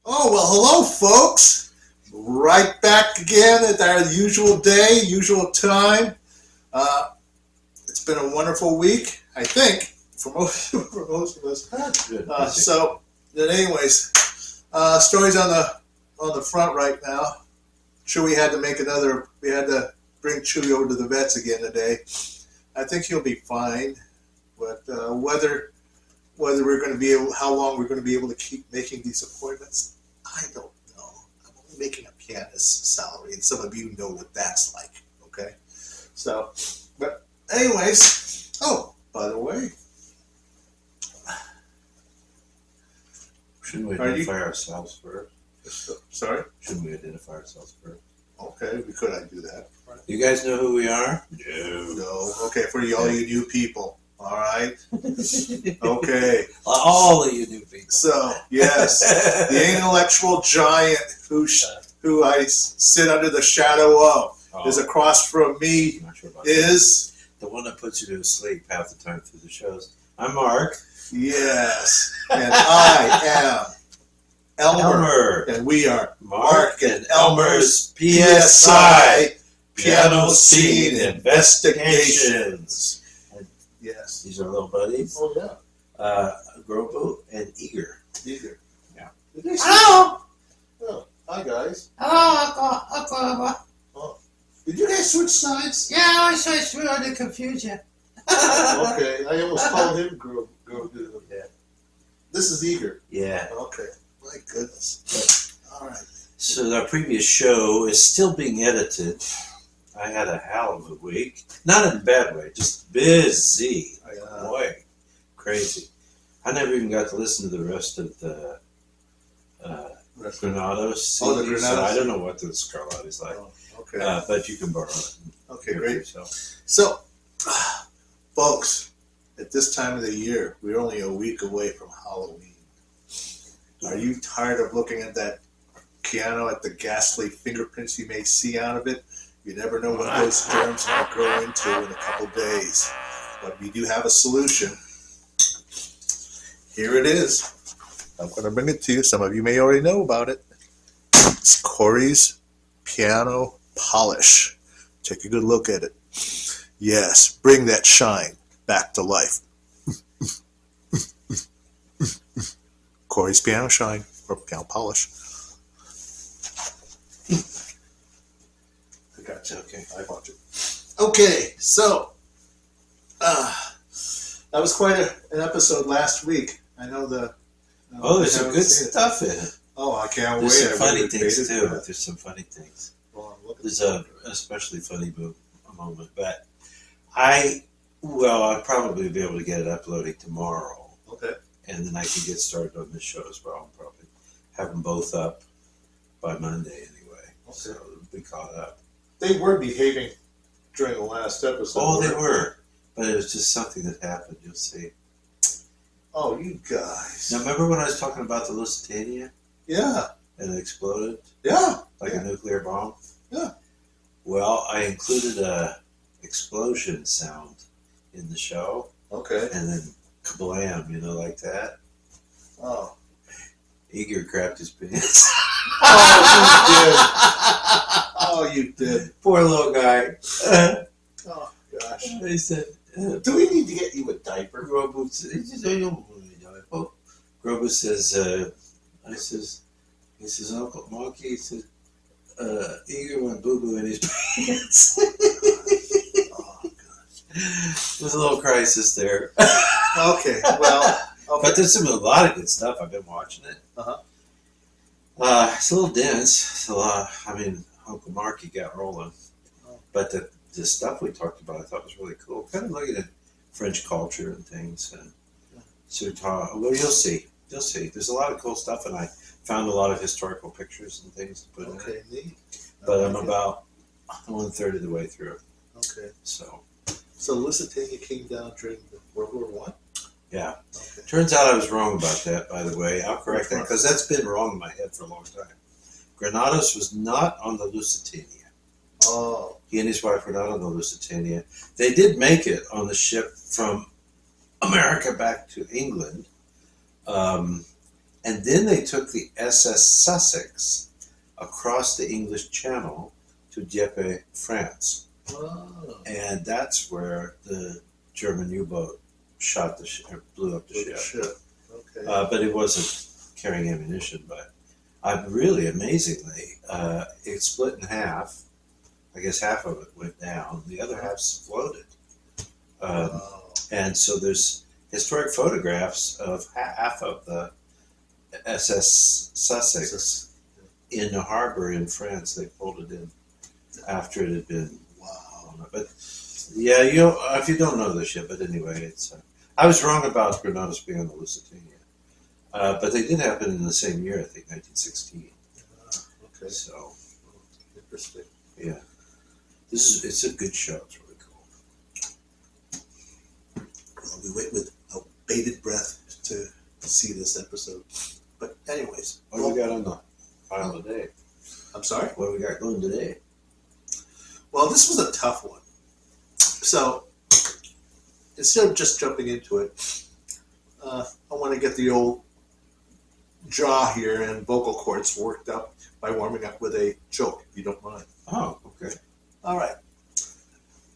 Oh, well, hello, folks. Right back again at our usual day, usual time. It's been a wonderful week, I think, for most of us. So, anyways, stories on the front right now. Sure, we had to bring Chewy over to the vets again today. I think he'll be fine, but whether we're going to be able, how long we're going to be able to keep making these appointments, I don't know. I'm only making a pianist's salary, and some of you know what that's like, okay? So, but anyways, oh, by the way. Shouldn't we identify ourselves first? Sorry? Shouldn't we identify ourselves first? Okay, we could. I do that. You guys know who we are? No. Okay, for all you new people. All right. Okay. All of you new people. So yes, the intellectual giant who I sit under the shadow of is across from me. Is the one that puts you to sleep half the time through the shows. I'm Mark. Yes, and I am Elmer, and we are Mark and Elmer's PSI Piano Scene Investigations. Yes. These are little buddies. Oh, yeah. Grobo and Eager. Eager. Yeah. Hello. Oh, hi, guys. Hello, Oh. Did you guys switch sides? yeah, I switched through to confuse you. Okay, I almost called him Grobo. Yeah. This is Eager. Yeah. Okay. My goodness. All right. So our previous show is still being edited. I had a hell of a week. Not in a bad way, just busy. Boy, crazy. I never even got to listen to the rest of the Granados. Oh, the Granados. So I don't know what the Scarlatti is like. Oh, okay. But you can borrow it. Okay, great. So, folks, at this time of the year, we're only a week away from Halloween. Are you tired of looking at that piano, at the ghastly fingerprints you may see out of it? You never know what those germs might grow into in a couple days. But we do have a solution. Here it is. I'm going to bring it to you. Some of you may already know about it. It's Corey's Piano Polish. Take a good look at it. Yes, bring that shine back to life. Corey's Piano Shine, or Piano Polish. I got you. Okay. I bought you. Okay, so that was quite an episode last week. I know there's some good stuff in it. Oh, I can't wait. There's some funny things too. There's some funny things. There's a especially funny moment, but I'll probably be able to get it uploading tomorrow. Okay. And then I can get started on this show as well. I'll probably have them both up by Monday anyway. Okay. So it'll be caught up. They were behaving during the last episode. Oh, they were. But it was just something that happened. You'll see. Oh, you guys. Now, remember when I was talking about the Lusitania? Yeah. And it exploded? Yeah. Like a nuclear bomb? Yeah. Well, I included a explosion sound in the show. Okay. And then kablam, like that. Oh. Eager crapped his pants. Oh, you did. Poor little guy. Oh, gosh. He said, Do we need to get you a diaper? Grobu says, he says, Uncle Monkey, he says, Eager went boo-boo in his pants. Oh, gosh. There's a little crisis there. Okay, well. Okay. But there's a lot of good stuff. I've been watching it. Uh-huh. It's a little dense. It's a lot. I mean, Uncle Marky got rolling. Oh. But the stuff we talked about I thought was really cool. Kind of looking at French culture and things. And so well, you'll see. You'll see. There's a lot of cool stuff, and I found a lot of historical pictures and things to put in it. Neat. But I'm about 1/3 of the way through. Okay. So Lusitania came down during World War One. yeah. Okay. Turns out I was wrong about that, by the way. I'll correct that because that's been wrong in my head for a long time. Granados was not on the Lusitania. Oh. He and his wife were not on the Lusitania. They did make it on the ship from America back to England. And then they took the SS Sussex across the English Channel to Dieppe, France. Oh. And that's where the German U-boat shot the ship, blew up the ship. Okay. But it wasn't carrying ammunition. But really amazingly, it split in half. I guess half of it went down. The other half floated. And so there's historic photographs of half of the SS Sussex in the harbor in France. They pulled it in after it had been. Wow. But yeah, if you don't know the ship, but anyway, it's. I was wrong about Granados being on the Lusitania, but they did happen in the same year, I think, 1916. Okay. So Interesting. yeah, it's a good show. It's really cool. Well, we wait with a bated breath to see this episode. But anyways, What do we got on the file today? I'm sorry? What do we got going today? Well, this was a tough one. So, instead of just jumping into it, I want to get the old jaw here and vocal cords worked up by warming up with a joke, if you don't mind. Oh, okay. All right.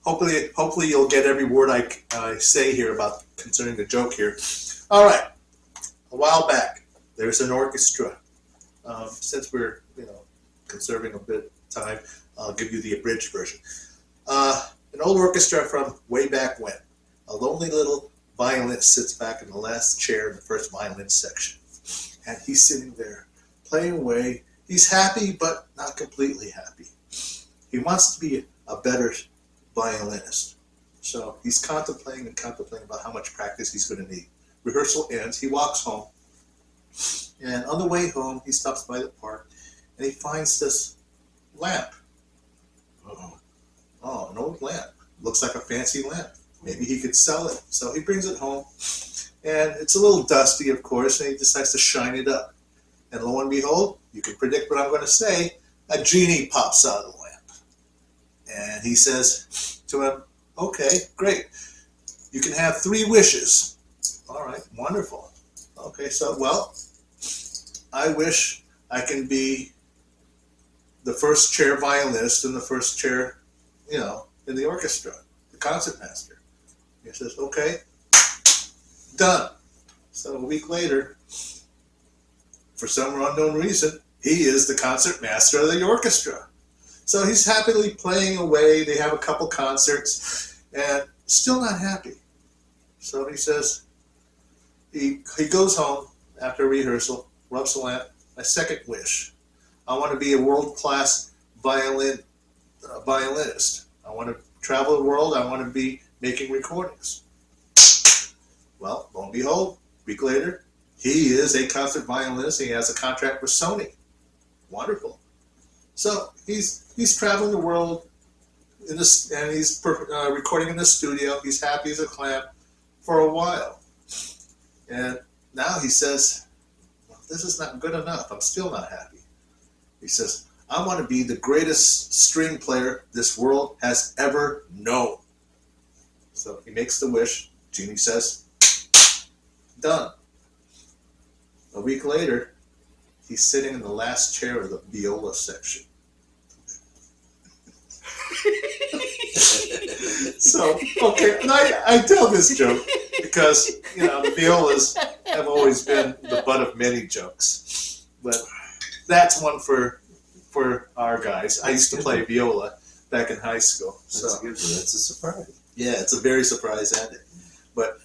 Hopefully you'll get every word I say here about concerning the joke here. All right. A while back, there's an orchestra. Since we're conserving a bit of time, I'll give you the abridged version. An old orchestra from way back when. A lonely little violinist sits back in the last chair in the first violin section. And he's sitting there playing away. He's happy, but not completely happy. He wants to be a better violinist. So he's contemplating about how much practice he's going to need. Rehearsal ends. He walks home. And on the way home, he stops by the park and he finds this lamp. Oh, an old lamp. Looks like a fancy lamp. Maybe he could sell it. So he brings it home. And it's a little dusty, of course, and he decides to shine it up. And lo and behold, you can predict what I'm going to say, a genie pops out of the lamp. And he says to him, okay, great. You can have 3 wishes. All right, wonderful. Okay, so, well, I wish I can be the first chair violinist and the first chair, in the orchestra, the concertmaster. He says, okay, done. So a week later, for some unknown reason, he is the concertmaster of the orchestra. So he's happily playing away. They have a couple concerts and still not happy. So he says, he goes home after rehearsal, rubs the lamp. My second wish, I want to be a world-class violinist. I want to travel the world. I want to be making recordings. Well, lo and behold, a week later, he is a concert violinist. He has a contract with Sony. Wonderful. So he's traveling the world and he's recording in the studio. He's happy as a clam for a while. And now he says, well, this is not good enough. I'm still not happy. He says, I want to be the greatest string player this world has ever known. So he makes the wish. Genie says, done. A week later, he's sitting in the last chair of the viola section. So, okay, and I tell this joke because, you know, the violas have always been the butt of many jokes. But that's one for our guys. I used to play viola back in high school. That's a So, good one. That's a surprise. yeah, it's a very surprise ending. But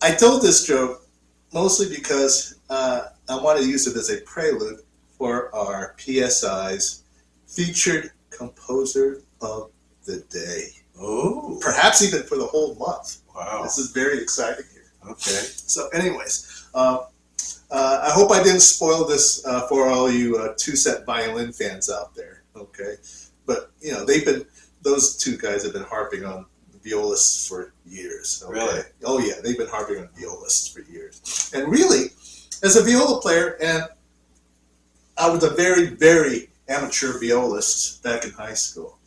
I told this joke mostly because I wanted to use it as a prelude for our PSI's featured composer of the day. Oh, Perhaps even for the whole month. wow. This is very exciting here. Okay. So, anyways, I hope I didn't spoil this for all you two-set violin fans out there. Okay, but you know those two guys have been harping on violists for years. Okay? Really? Oh yeah, they've been harping on violists for years. And really, as a viola player, and I was a very, very amateur violist back in high school.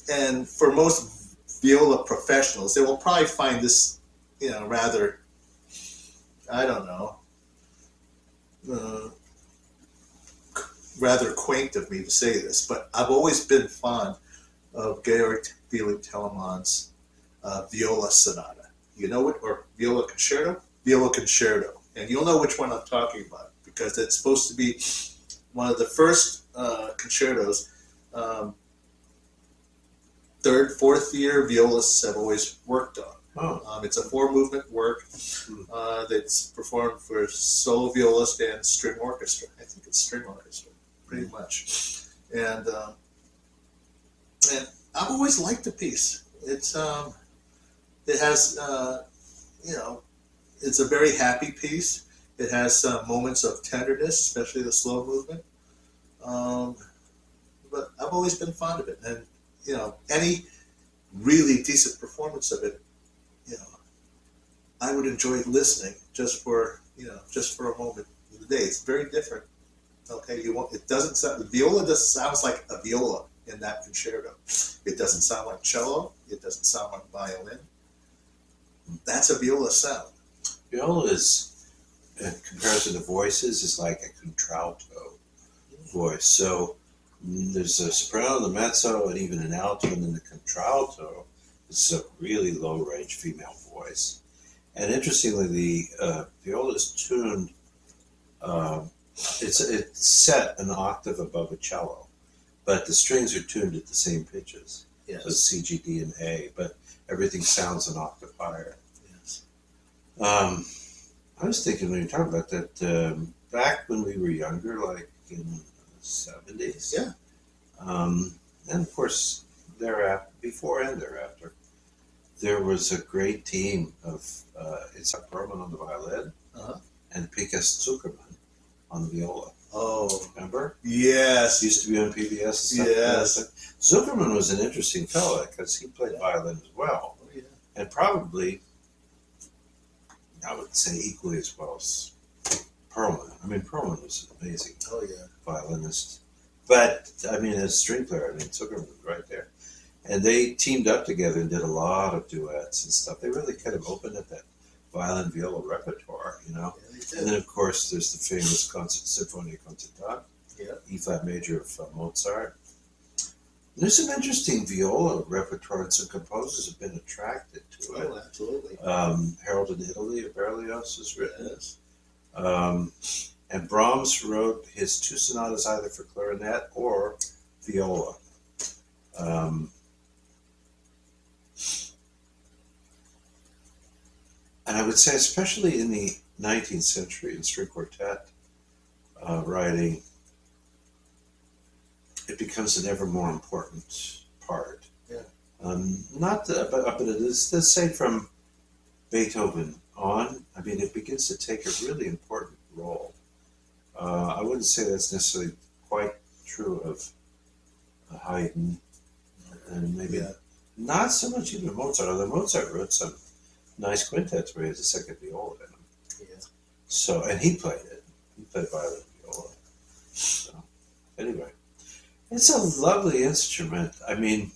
And for most viola professionals, they will probably find this, you know, rather, I don't know, rather quaint of me to say this, but I've always been fond of Georg Felix Telemann's viola sonata. You know it, or viola concerto? Viola concerto. And you'll know which one I'm talking about because it's supposed to be one of the first concertos third, fourth year violists have always worked on. Oh. It's a 4-movement work that's performed for solo violist and string orchestra. I think it's string orchestra, pretty much. And I've always liked the piece. It has you know, it's a very happy piece. It has moments of tenderness, especially the slow movement. But I've always been fond of it, and you know, any really decent performance of it, you know, I would enjoy listening just for, you know, just for a moment of the day. It's very different. Okay, it doesn't sound, the viola just sounds like a viola in that concerto. It doesn't sound like cello. It doesn't sound like violin. That's a viola sound. Viola is, in comparison to voices, is like a contralto voice. So there's a soprano, the mezzo, and even an alto, and then the contralto is a really low-range female voice. And interestingly, the viola is tuned. It's set an octave above a cello, but the strings are tuned at the same pitches. Yes. So C, G, D, and A, but everything sounds an octave higher. Yes. I was thinking when you were talking about that, back when we were younger, like in the 70s. Yeah. And of course, thereafter, before and thereafter, there was a great team of Itzhak Perlman on the violin and Pikas Zuckerman on the viola. Oh, Remember? yes. Used to be on PBS and stuff. Yes. Zuckerman was an interesting fellow because he played violin as well. Oh, yeah. And probably, I would say, equally as well as Perlman. I mean, Perlman was an amazing Oh, yeah. violinist. But, I mean, as a string player, I mean, Zuckerman was right there. And they teamed up together and did a lot of duets and stuff. They really kind of opened up that violin viola repertoire, you know. Yeah, they did. And then, of course, there's the famous Sinfonia Concertante, Yeah. E-flat major of Mozart. There's some interesting viola repertoire, and some composers have been attracted to it. Oh, absolutely. Harold in Italy of Berlioz has written it. Yes. And Brahms wrote his 2 sonatas either for clarinet or viola. And I would say, especially in the 19th century in string quartet writing, it becomes an ever more important part. Yeah. But it is the same from Beethoven on. I mean, it begins to take a really important role. I wouldn't say that's necessarily quite true of Haydn, and maybe not so much even Mozart, although Mozart wrote some nice quintets where he has a second viola in them. Yeah. So, and he played it. He played violin viola. So, anyway, it's a lovely instrument. I mean,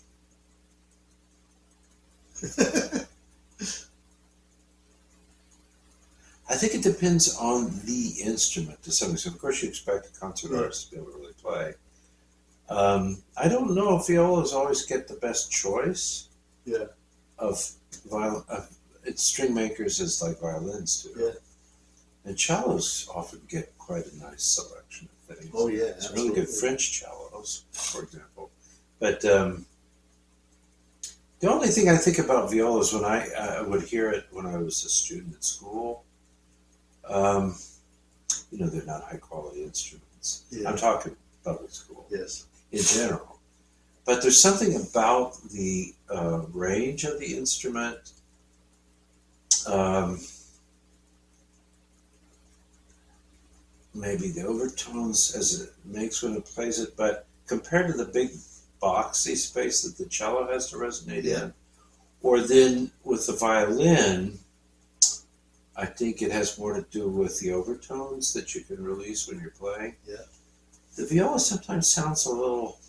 I think it depends on the instrument to some extent. Of course, you expect a concert artist to be able to really play. I don't know if violas always get the best choice. Yeah. Of it's string makers is like violins do. Yeah. And cellos often get quite a nice selection of things. Oh yeah, It's really good French cellos, for example. But the only thing I think about violas when I would hear it when I was a student at school, they're not high quality instruments. Yeah. I'm talking public school. Yes. In general. But there's something about the range of the instrument. Maybe the overtones as it makes when it plays it, but compared to the big boxy space that the cello has to resonate in, or then with the violin, I think it has more to do with the overtones that you can release when you're playing. Yeah. The viola sometimes sounds a little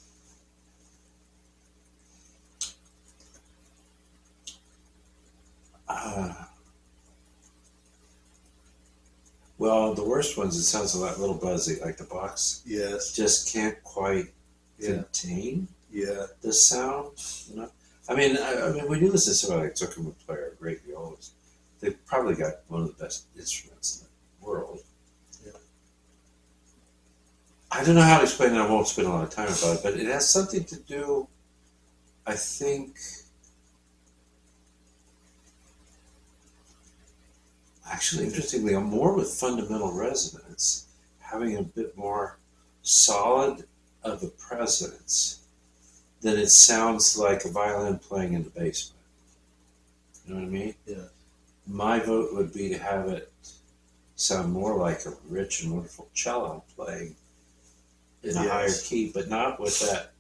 well, the worst ones, it sounds a little buzzy, like the box Yes. just can't quite contain the sound. I mean, when you listen to somebody like Zuckerman would play or great violas, they've probably got one of the best instruments in the world. Yeah. I don't know how to explain it. I won't spend a lot of time about it, but it has something to do, I think, actually, interestingly, more with fundamental resonance, having a bit more solid of a presence than it sounds like a violin playing in the basement. You know what I mean? Yeah. My vote would be to have it sound more like a rich and wonderful cello playing in a higher key, but not with that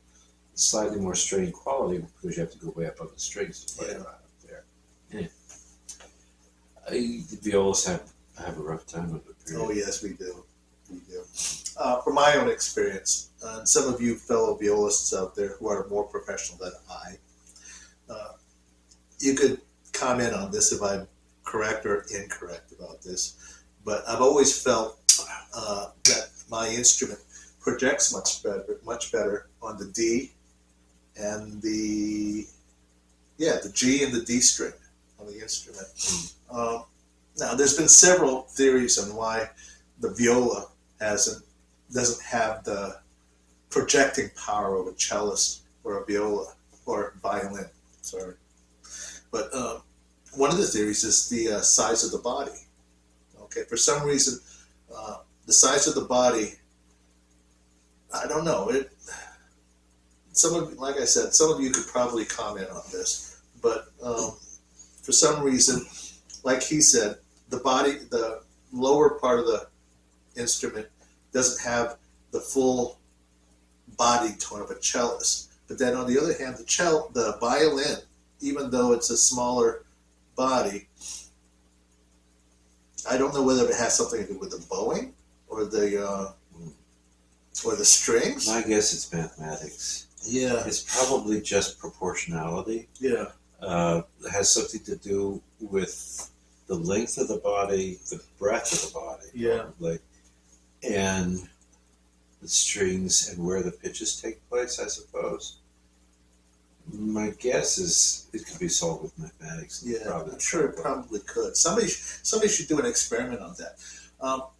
slightly more strained quality because you have to go way up on the strings to play it right up there. Yeah. The violas have a rough time of it. Oh yes, we do. We do. From my own experience, and some of you fellow violists out there who are more professional than I, you could comment on this if I'm correct or incorrect about this, but I've always felt that my instrument projects much better on the D and the G and the D string on the instrument. Now, there's been several theories on why the viola doesn't have the projecting power of a cellist or a viola or violin. Sorry, but one of the theories is the size of the body. Okay, for some reason, the size of the body, I don't know. Like I said, some of you could probably comment on this, but for some reason, like he said, the lower part of the instrument doesn't have the full body tone of a cellist. But then on the other hand, the violin, even though it's a smaller body, I don't know whether it has something to do with the bowing or the strings. My guess it's mathematics. Yeah. It's probably just proportionality. Yeah. It has something to do with the length of the body, the breadth of the body, probably, and the strings and where the pitches take place, I suppose. My guess is it could be solved with mathematics. Yeah, I'm sure it probably could. Somebody should do an experiment on that.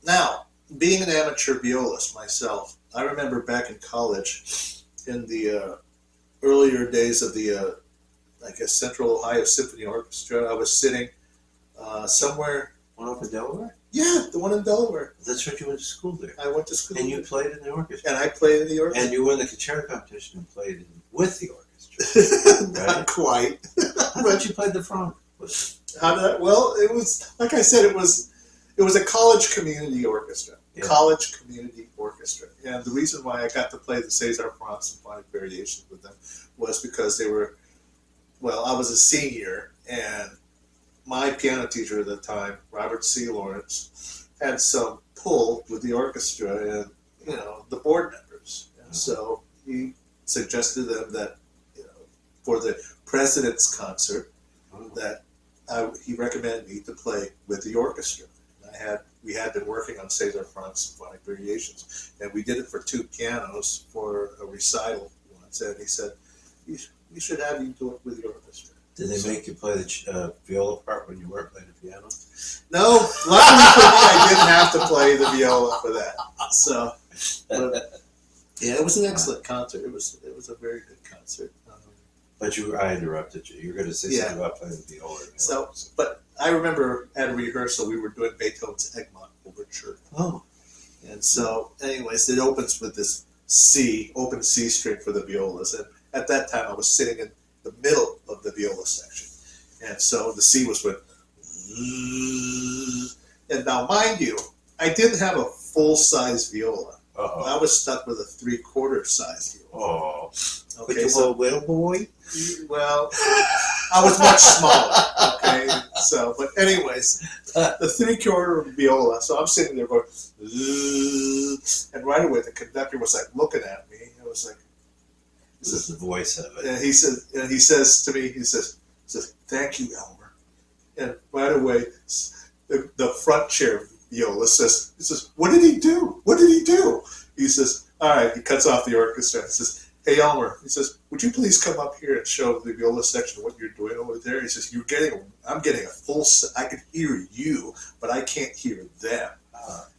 Now, being an amateur violist myself, I remember back in college, in the earlier days of the, Central Ohio Symphony Orchestra, I was sitting somewhere. One up in Delaware? Yeah, the one in Delaware. That's what you went to school there. I went to school. And you played in the orchestra. And I played in the orchestra. And you won the concerto competition and played with the orchestra. Not right? quite. I thought you played the front. How did well, it was, like I said, it was a college community orchestra. Yeah. College community orchestra. And the reason why I got to play the César Franck Symphonic Variations with them was because I was a senior, and my piano teacher at the time, Robert C. Lawrence, had some pull with the orchestra and, the board members. And so he suggested them that, for the president's concert, that he recommended me to play with the orchestra. And I had we had been working on César Franck's symphonic variations, and we did it for 2 pianos for a recital once. And he said, "We should have you do it with your orchestra." Did they make you play the viola part when you weren't playing the piano? No, luckily for me, I didn't have to play the viola for that. So, but, yeah, it was an excellent concert. It was a very good concert. But I interrupted you. You were going to say something about playing the viola. So, but I remember at a rehearsal we were doing Beethoven's Egmont Overture. Oh. And so, anyways, it opens with this open C string for the violas. And at that time, I was sitting in the middle of the viola section. And so the C was with, and now mind you, I didn't have a full-size viola. Uh-oh. I was stuck with a 3/4 size viola. Oh. Okay, With your little boy? Well, I was much smaller. Okay, so but anyways, the 3/4 viola. So I'm sitting there going, and right away the conductor was like looking at me. I was like, This is the voice of it. and he says to me, he says, "Thank you, Elmer." And right away, the front chair viola says, "What did he do? What did he do?" He says, "All right." He cuts off the orchestra and says, "Hey, Elmer," he says, "would you please come up here and show the viola section what you're doing over there?" He says, I'm getting a full, I can hear you, but I can't hear them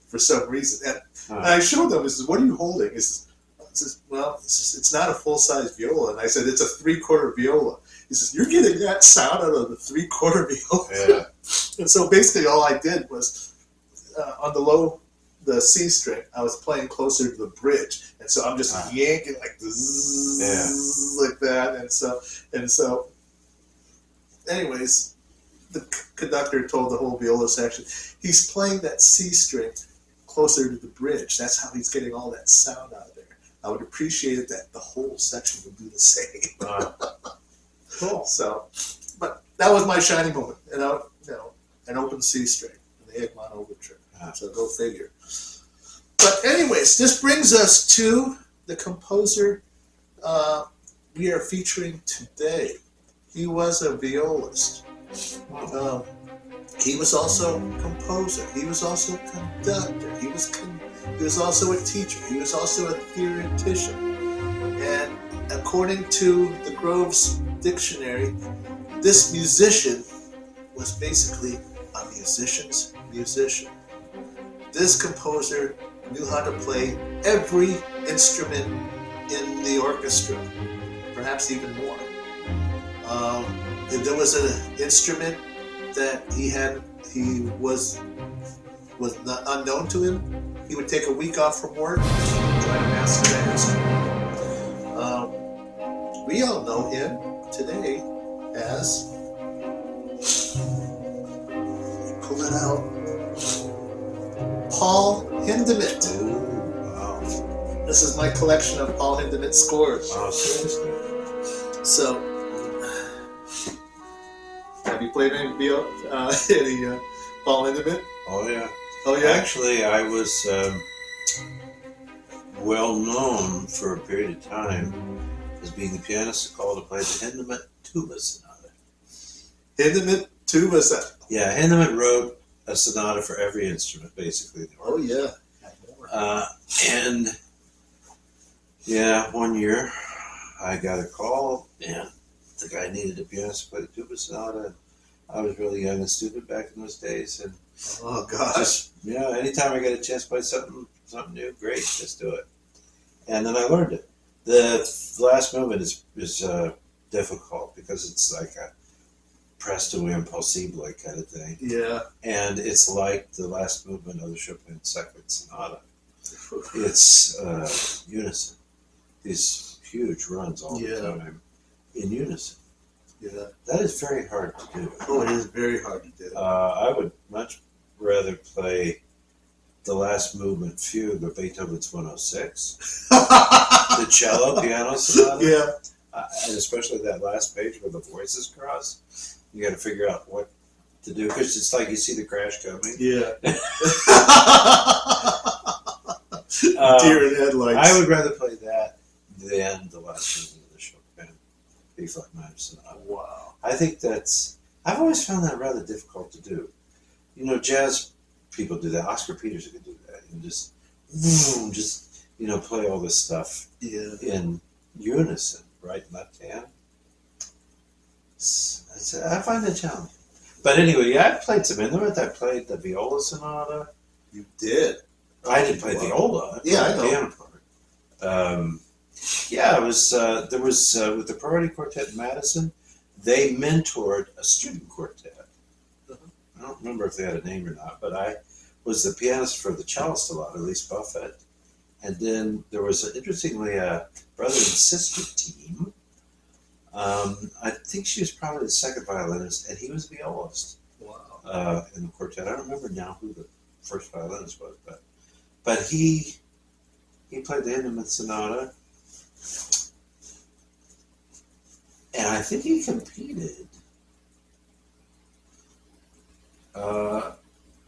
for some reason. And I showed them, he says, "What are you holding?" He says, "Well, it's not a full-size viola." And I said, "It's a 3/4 viola." He says, "You're getting that sound out of the 3/4 viola?" Yeah. And so basically all I did was, on the C string, I was playing closer to the bridge, and so I'm just yanking like like that, and so. Anyways, the conductor told the whole viola section he's playing that C string closer to the bridge. That's how he's getting all that sound out of there. I would appreciate it that the whole section would do the same. Cool. So, but that was my shining moment, an open C string in the Egmont Overture. So go figure. But anyways, this brings us to the composer we are featuring today. He was a violist. He was also a composer. He was also a conductor. He was also a teacher. He was also a theoretician. And according to the Grove's dictionary, this musician was basically a musician's musician. This composer knew how to play every instrument in the orchestra, perhaps even more. If there was an instrument that he was not unknown to him, he would take a week off from work and try to master that instrument. We all know him today as, pull it out, Paul Hindemith. Wow. This is my collection of Paul Hindemith scores. Wow, seriously. So, have you played any Paul Hindemith? Oh, yeah. Oh, yeah? Actually, I was well known for a period of time as being the pianist called to play the Hindemith Tuba Sonata. Hindemith Tuba Sonata. Yeah, Hindemith wrote a sonata for every instrument, basically. Oh, yeah. And, yeah, one year I got a call, and the guy needed a pianist to play the tuba sonata. And I was really young and stupid back in those days, and oh gosh, anytime I get a chance to play something new, great, just do it. And then I learned it. The last movement is difficult because it's like a presto impossible kind of thing. Yeah, and it's like the last movement of the Chopin Second Sonata. It's unison. These huge runs all the time in unison. Yeah, that is very hard to do. Oh, it is very hard to do. I would much rather play the last movement fugue of Beethoven's 106, the cello piano sonata. Yeah, and especially that last page where the voices cross. You got to figure out what to do because it's like you see the crash coming. Yeah. Deer in headlights. I would rather play that than the last movement of the Chopin B-flat minor sonata. Wow. I think I've always found that rather difficult to do. You know, jazz people do that. Oscar Peterson could do that. You know, just play all this stuff in unison, right, left hand. I find it challenging. But anyway, yeah, I played some instrument. I played the viola sonata. You did. I didn't play viola. Yeah, I know. Piano part. Yeah, it was. There was with the Priority Quartet in Madison. They mentored a student quartet. I don't remember if they had a name or not, but I was the pianist for the cellist a lot, at least Buffett. And then there was, interestingly, a brother and sister team. I think she was probably the second violinist, and he was the violist. Wow. In the quartet. I don't remember now who the first violinist was, but he played the Hindemith Sonata, and I think he competed.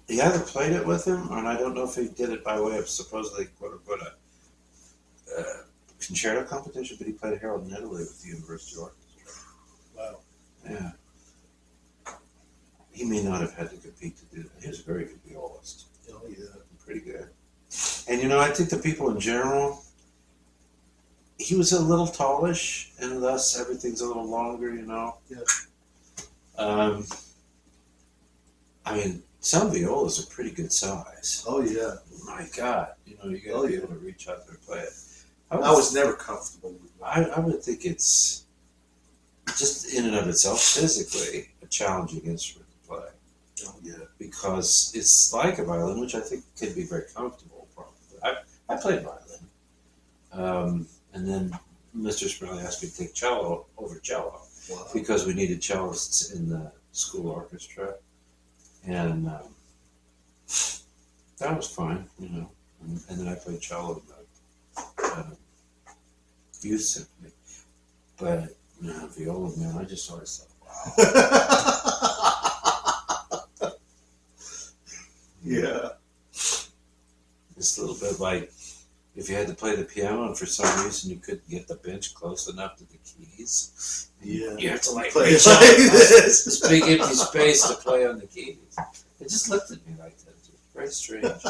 He either played it with him, and I don't know if he did it by way of supposedly quote-unquote a concerto competition, but he played Harold in Italy with the University Orchestra. Wow. Yeah. He may not have had to compete to do that. He was a very good violist. Oh, yeah. Pretty good. And, I think the people in general, he was a little tallish, and thus everything's a little longer, Yeah. I mean, some violas are pretty good size. Oh, yeah. My God, you gotta be able to reach out there and play it. I was never comfortable with it. I would think it's just in and of itself physically a challenging instrument to play. Oh, yeah. Because it's like a violin, which I think can be very comfortable. Probably. I played violin, and then Mr. Sprinley asked me to take cello over cello because we needed cellists in the school orchestra, and that was fine, And then I played cello in the youth symphony, but viola, man, I just always thought, wow. Yeah. It's a little bit like if you had to play the piano and for some reason you couldn't get the bench close enough to the keys. Yeah. You have to Play reach like out this big empty space to play on the keys. It just looked at me like that. It was very strange.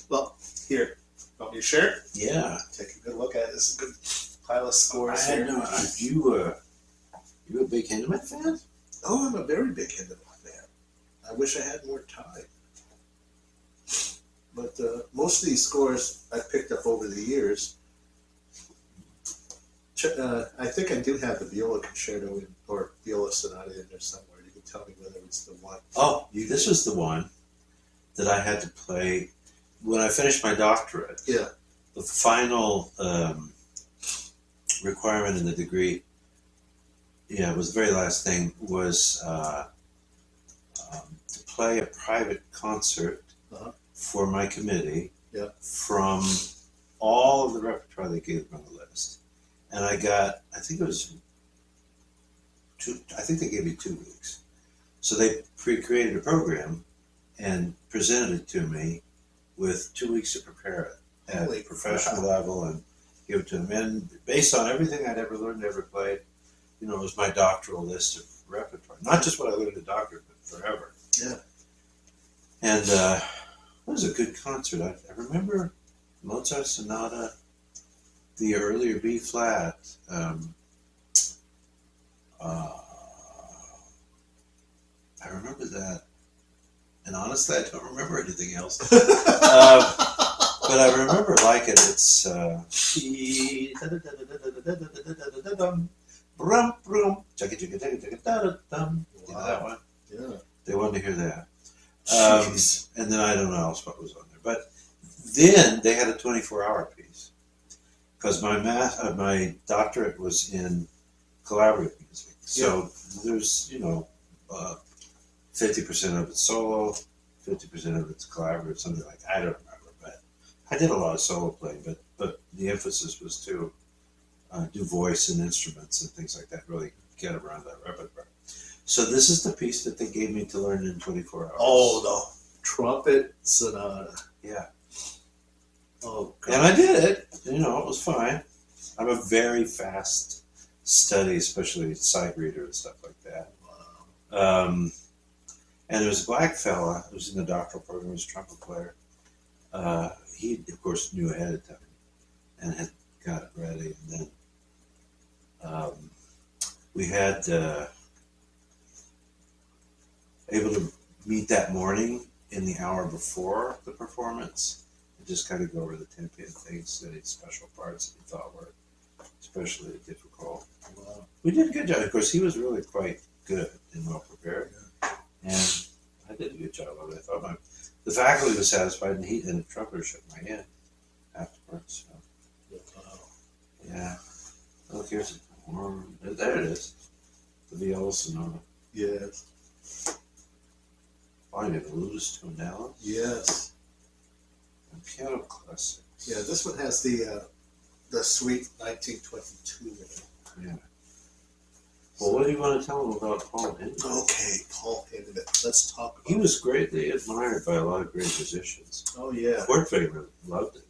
Well, here. Want me to share it? Yeah. Take a good look at it. This is a good pile of scores I here. know. You a big Hindemith fan? Oh, I'm a very big Hindemith fan. I wish I had more time. But most of these scores I picked up over the years. I think I do have the viola concerto or viola sonata in there somewhere. You can tell me whether it's the one. Oh, this was the one that I had to play when I finished my doctorate. Yeah. The final requirement in the degree, it was the very last thing, was to play a private concert for my committee from all of the repertoire they gave me on the list. And I got, I think they gave me 2 weeks. So they created a program and presented it to me with 2 weeks to prepare it at a professional level and give it to them. And based on everything I'd ever learned, ever played, it was my doctoral list of repertoire. Not just what I learned at doctorate, but forever. Yeah. And it was a good concert. I remember Mozart Sonata, the earlier B flat. I remember that. And honestly, I don't remember anything else. But I remember liking it. It's that one. Yeah. They wanted to hear that. And then I don't know else what was on there. But then they had a 24-hour piece because my doctorate was in collaborative music. So there's 50% of it's solo, 50% of it's collaborative, something like that. I don't remember, but I did a lot of solo playing. But the emphasis was to do voice and instruments and things like that. Really get around that repertoire. So this is the piece that they gave me to learn in 24 hours. Oh, the trumpet sonata. Yeah. Oh, God. And I did it. It was fine. I'm a very fast study, especially sight reader and stuff like that. Wow. And there was a black fella who was in the doctoral program, he was a trumpet player. He, of course, knew ahead of time and had got it ready. And then we had able to meet that morning in the hour before the performance and just kind of go over the tempi and things, any special parts that he thought were especially difficult. We did a good job. Of course, he was really quite good and well prepared. And I did a good job of it. I thought the faculty was satisfied, and the trumpeter shook my hand afterwards. So. Yeah. Look, here's there it is. The viola sonata. Yes. Finding a Ludus Tonalis. Yes. And piano classics. Yeah, this one has the suite 1922 in it. Yeah. Well, what do you want to tell them about Paul Hindemith? Okay, Paul Hindemith. Let's talk about He was greatly admired by a lot of great musicians. Oh, yeah. Court favorite, loved it.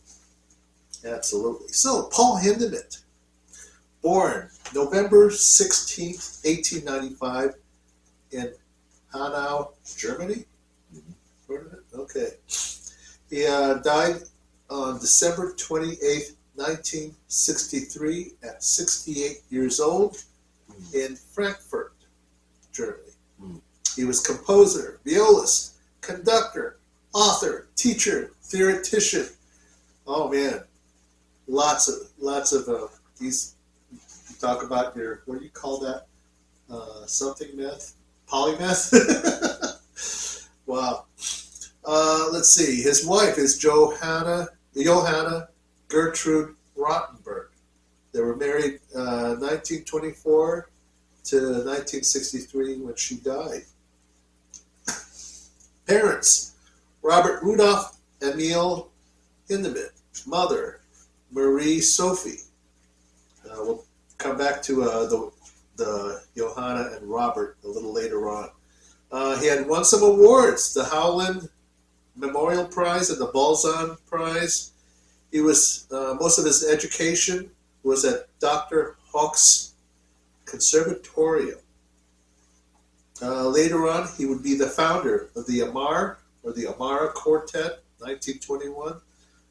Absolutely. So, Paul Hindemith, born November 16th, 1895, in Hanau, Germany. Heard of it? Okay. He died on December 28th, 1963, at 68 years old in Frankfurt, Germany. He was composer, violist, conductor, author, teacher, theoretician. Oh man, lots of these. You talk about your, what do you call that? Something meth, polymath. Wow. Let's see. His wife is Johanna Gertrude Rottenberg. They were married 1924 to 1963 when she died. Parents: Robert Rudolph Emil Hindemith. Mother: Marie Sophie. We'll come back to the Johanna and Robert a little later on. He had won some awards: the Howland Memorial Prize and the Balzan Prize. He was most of his education was at Dr. Hawk's Conservatorium. Later on, he would be the founder of the Amar, or the Amara Quartet, 1921.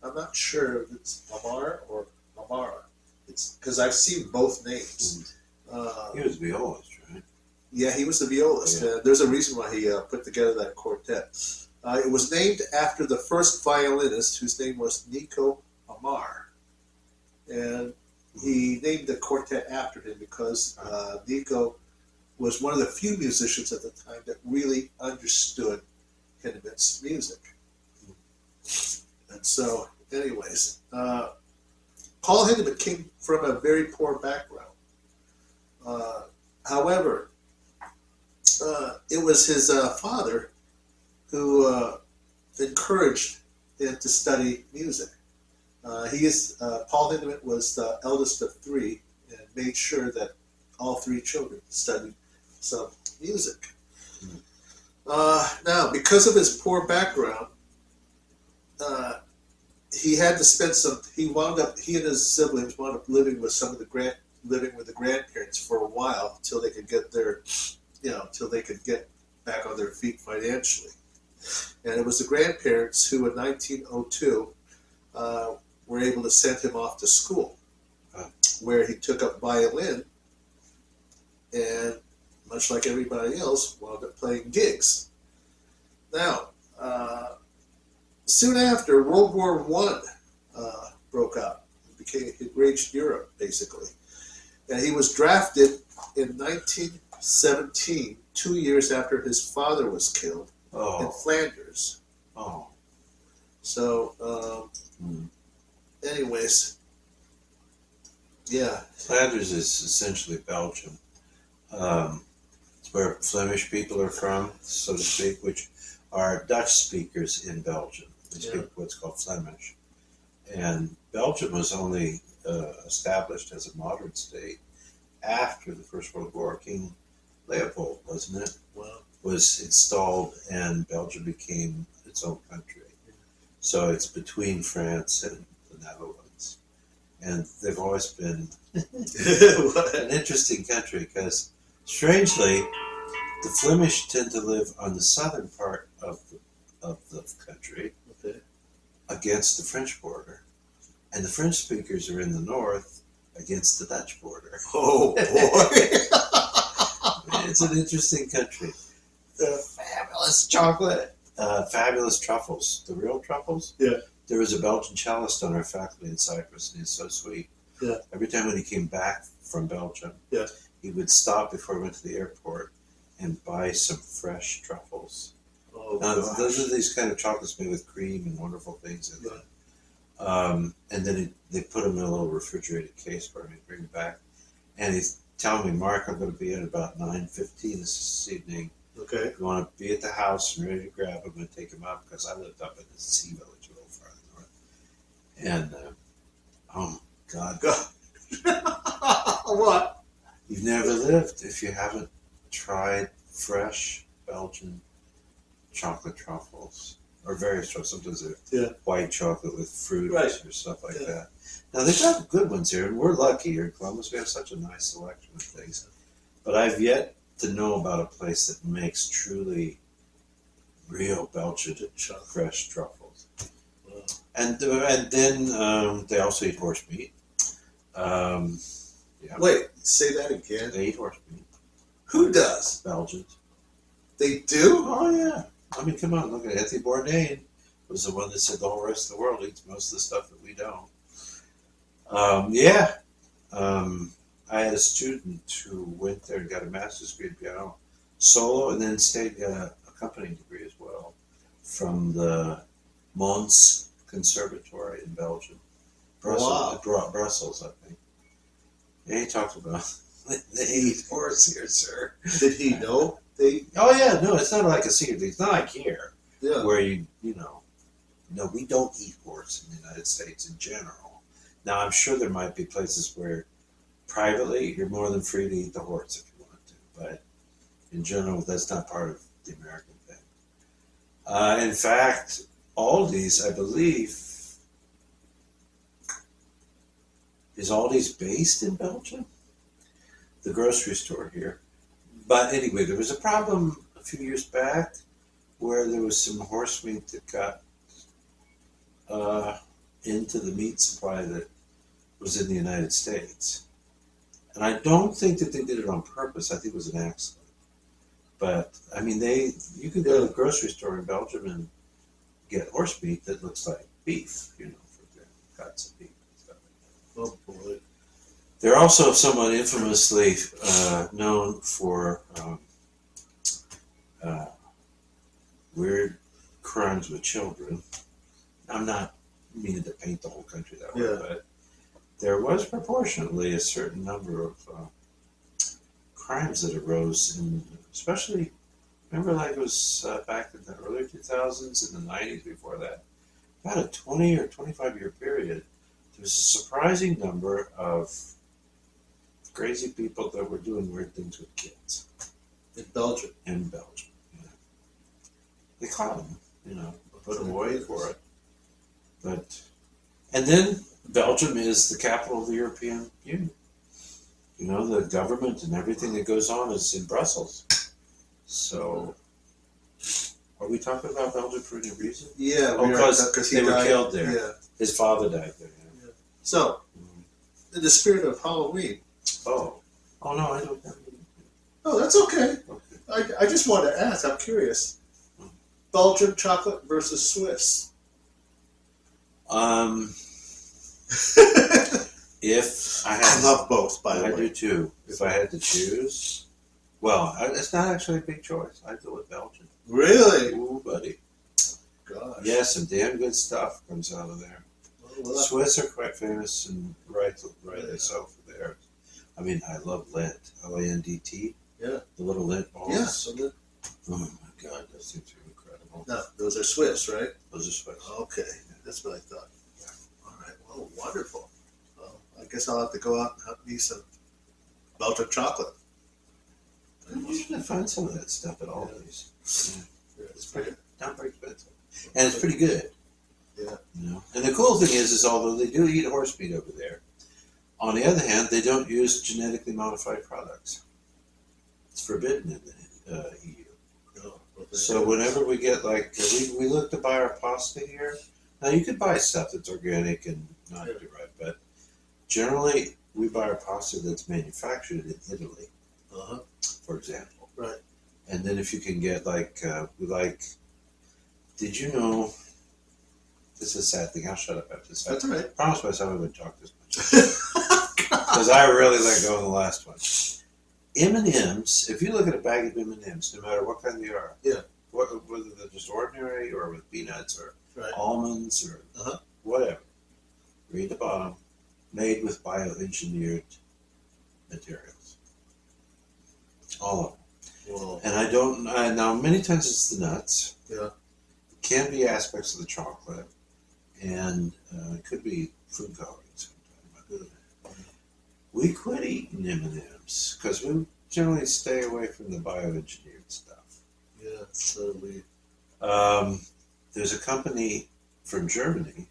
I'm not sure if it's Amar or Amara. It's because I've seen both names. He was a violist, right? Yeah, he was the violist. Yeah. There's a reason why he put together that quartet. It was named after the first violinist, whose name was Nico Amar. And he named the quartet after him because Nico was one of the few musicians at the time that really understood Hindemith's music. And so, anyways, Paul Hindemith came from a very poor background. However, it was his father who encouraged him to study music. Paul Hindemith was the eldest of three and made sure that all three children studied some music. Now, because of his poor background, he had to spend he and his siblings wound up living with the grandparents for a while until they could get back on their feet financially. And it was the grandparents who in 1902 were able to send him off to school, where he took up violin, and much like everybody else, wound up playing gigs. Now, soon after, World War I broke out. It raged Europe, basically. And he was drafted in 1917, 2 years after his father was killed in Flanders. Oh. So, anyways, yeah. Flanders is essentially Belgium. It's where Flemish people are from, so to speak, which are Dutch speakers in Belgium. They speak what's called Flemish. And Belgium was only established as a modern state after the First World War. King Leopold, wasn't it? Wow. Was installed, and Belgium became its own country. So it's between France and the Netherlands. And they've always been an interesting country because, strangely, The Flemish tend to live on the southern part of the country Okay. against the French border. And the French speakers are in the north against the Dutch border. Oh boy. It's an interesting country. The fabulous chocolate, fabulous truffles, the real truffles. Yeah. There was a Belgian cellist on our faculty in Cyprus, and he's so sweet. Yeah. Every time when he came back from Belgium, Yeah. he would stop before he went to the airport and buy some fresh truffles. Oh Now, gosh. those are these kind of chocolates made with cream and wonderful things in them. And then they put them in a little refrigerated case for me to bring back. And he's telling me, Mark, I'm going to be at about 9:15 this evening. Okay. If you want to be at the house and ready to grab them and take them up, because I lived up in the sea village a little farther north. And, oh my God. What? You've never lived if you haven't tried fresh Belgian chocolate truffles. Or various truffles. Sometimes they're white chocolate with fruit Right. or stuff like that. Now, they've got good ones here, and we're lucky here in Columbus. We have such a nice selection of things. But I've yet to know about a place that makes truly real Belgian fresh truffles. Wow. And then they also eat horse meat. Yeah. Wait, say that again. They eat horse meat. Who does? Belgians. They do? Oh, yeah. I mean, come on, look at it. Anthony Bourdain was the one that said the whole rest of the world eats most of the stuff that we don't. I had a student who went there and got a master's degree in piano solo, and then stayed got a accompanying degree as well from the Mons Conservatory in Belgium. Brussels, I think. And he talked about they eat horse here, sir. Did he know? Oh yeah, no, it's not like a secret thing. It's not like here, Yeah. where no, we don't eat horse in the United States in general. Now, I'm sure there might be places where privately you're more than free to eat the horse if you want to, but in general, that's not part of the American thing. In fact, Aldi's, I believe, is Aldi's based in Belgium? The grocery store here. But anyway, there was a problem a few years back where there was some horse meat that got into the meat supply that was in the United States. And I don't think that they did it on purpose. I think it was an accident. But, I mean, you can go to the grocery store in Belgium and get horse meat that looks like beef, for their cuts of beef and stuff like that. Oh boy. They're also somewhat infamously known for weird crimes with children. I'm not meaning to paint the whole country that way, but there was proportionately a certain number of crimes that arose, especially, remember, like it was back in the early 2000s and the 90s before that, about a 20 or 25-year period, there was a surprising number of crazy people that were doing weird things with kids. In Belgium. In Belgium, yeah. They caught them, put them away for it. And then Belgium is the capital of the European Union. The government and everything that goes on is in Brussels. So, are we talking about Belgium for any reason? Yeah, because they were killed there. Yeah. His father died there. Yeah. So, in the spirit of Halloween. Oh no, I don't have any. Oh, that's okay. I just wanted to ask. I'm curious. Belgian chocolate versus Swiss. If I had, I love both, by the way. I do too. If I had to choose, well, it's not actually a big choice. I'd go with Belgium. Really? Ooh, buddy. Gosh. Yeah, some damn good stuff comes out of there. Well, Swiss are quite famous and rightly so for theirs. I mean, I love Lint. L-A-N-D-T. Yeah. The little Lint balls. Yeah. So oh my God, those things are incredible. no, those are Swiss, right? Those are Swiss. Okay, that's what I thought. Yeah. All right. Well, wonderful. Well, I guess I'll have to go out and hunt me some Belgian chocolate. You usually find some of that stuff at Aldi's. Yeah. It's pretty, not very expensive, and it's pretty good. Yeah. And the cool thing is although they do eat horse meat over there, on the other hand, they don't use genetically modified products. It's forbidden EU. No, well, So whenever we get like, we look to buy our pasta here. Now you could buy stuff that's organic and not derived, but generally we buy our pasta that's manufactured in Italy, for example. Right. And then if you can get like, did you know, this is a sad thing, I'll shut up after this. That's all right. I promise myself I wouldn't talk this much. Because I really let go of the last one. M&Ms, if you look at a bag of M&Ms, no matter what kind they are, whether they're just ordinary or with peanuts or almonds or whatever, read the bottom, made with bioengineered materials. All of them. Well, And now many times it's the nuts. Yeah. It can be aspects of the chocolate, and it could be food coloring sometimes. We quit eating M&Ms because we generally stay away from the bioengineered stuff. Yeah, so we. There's a company from Germany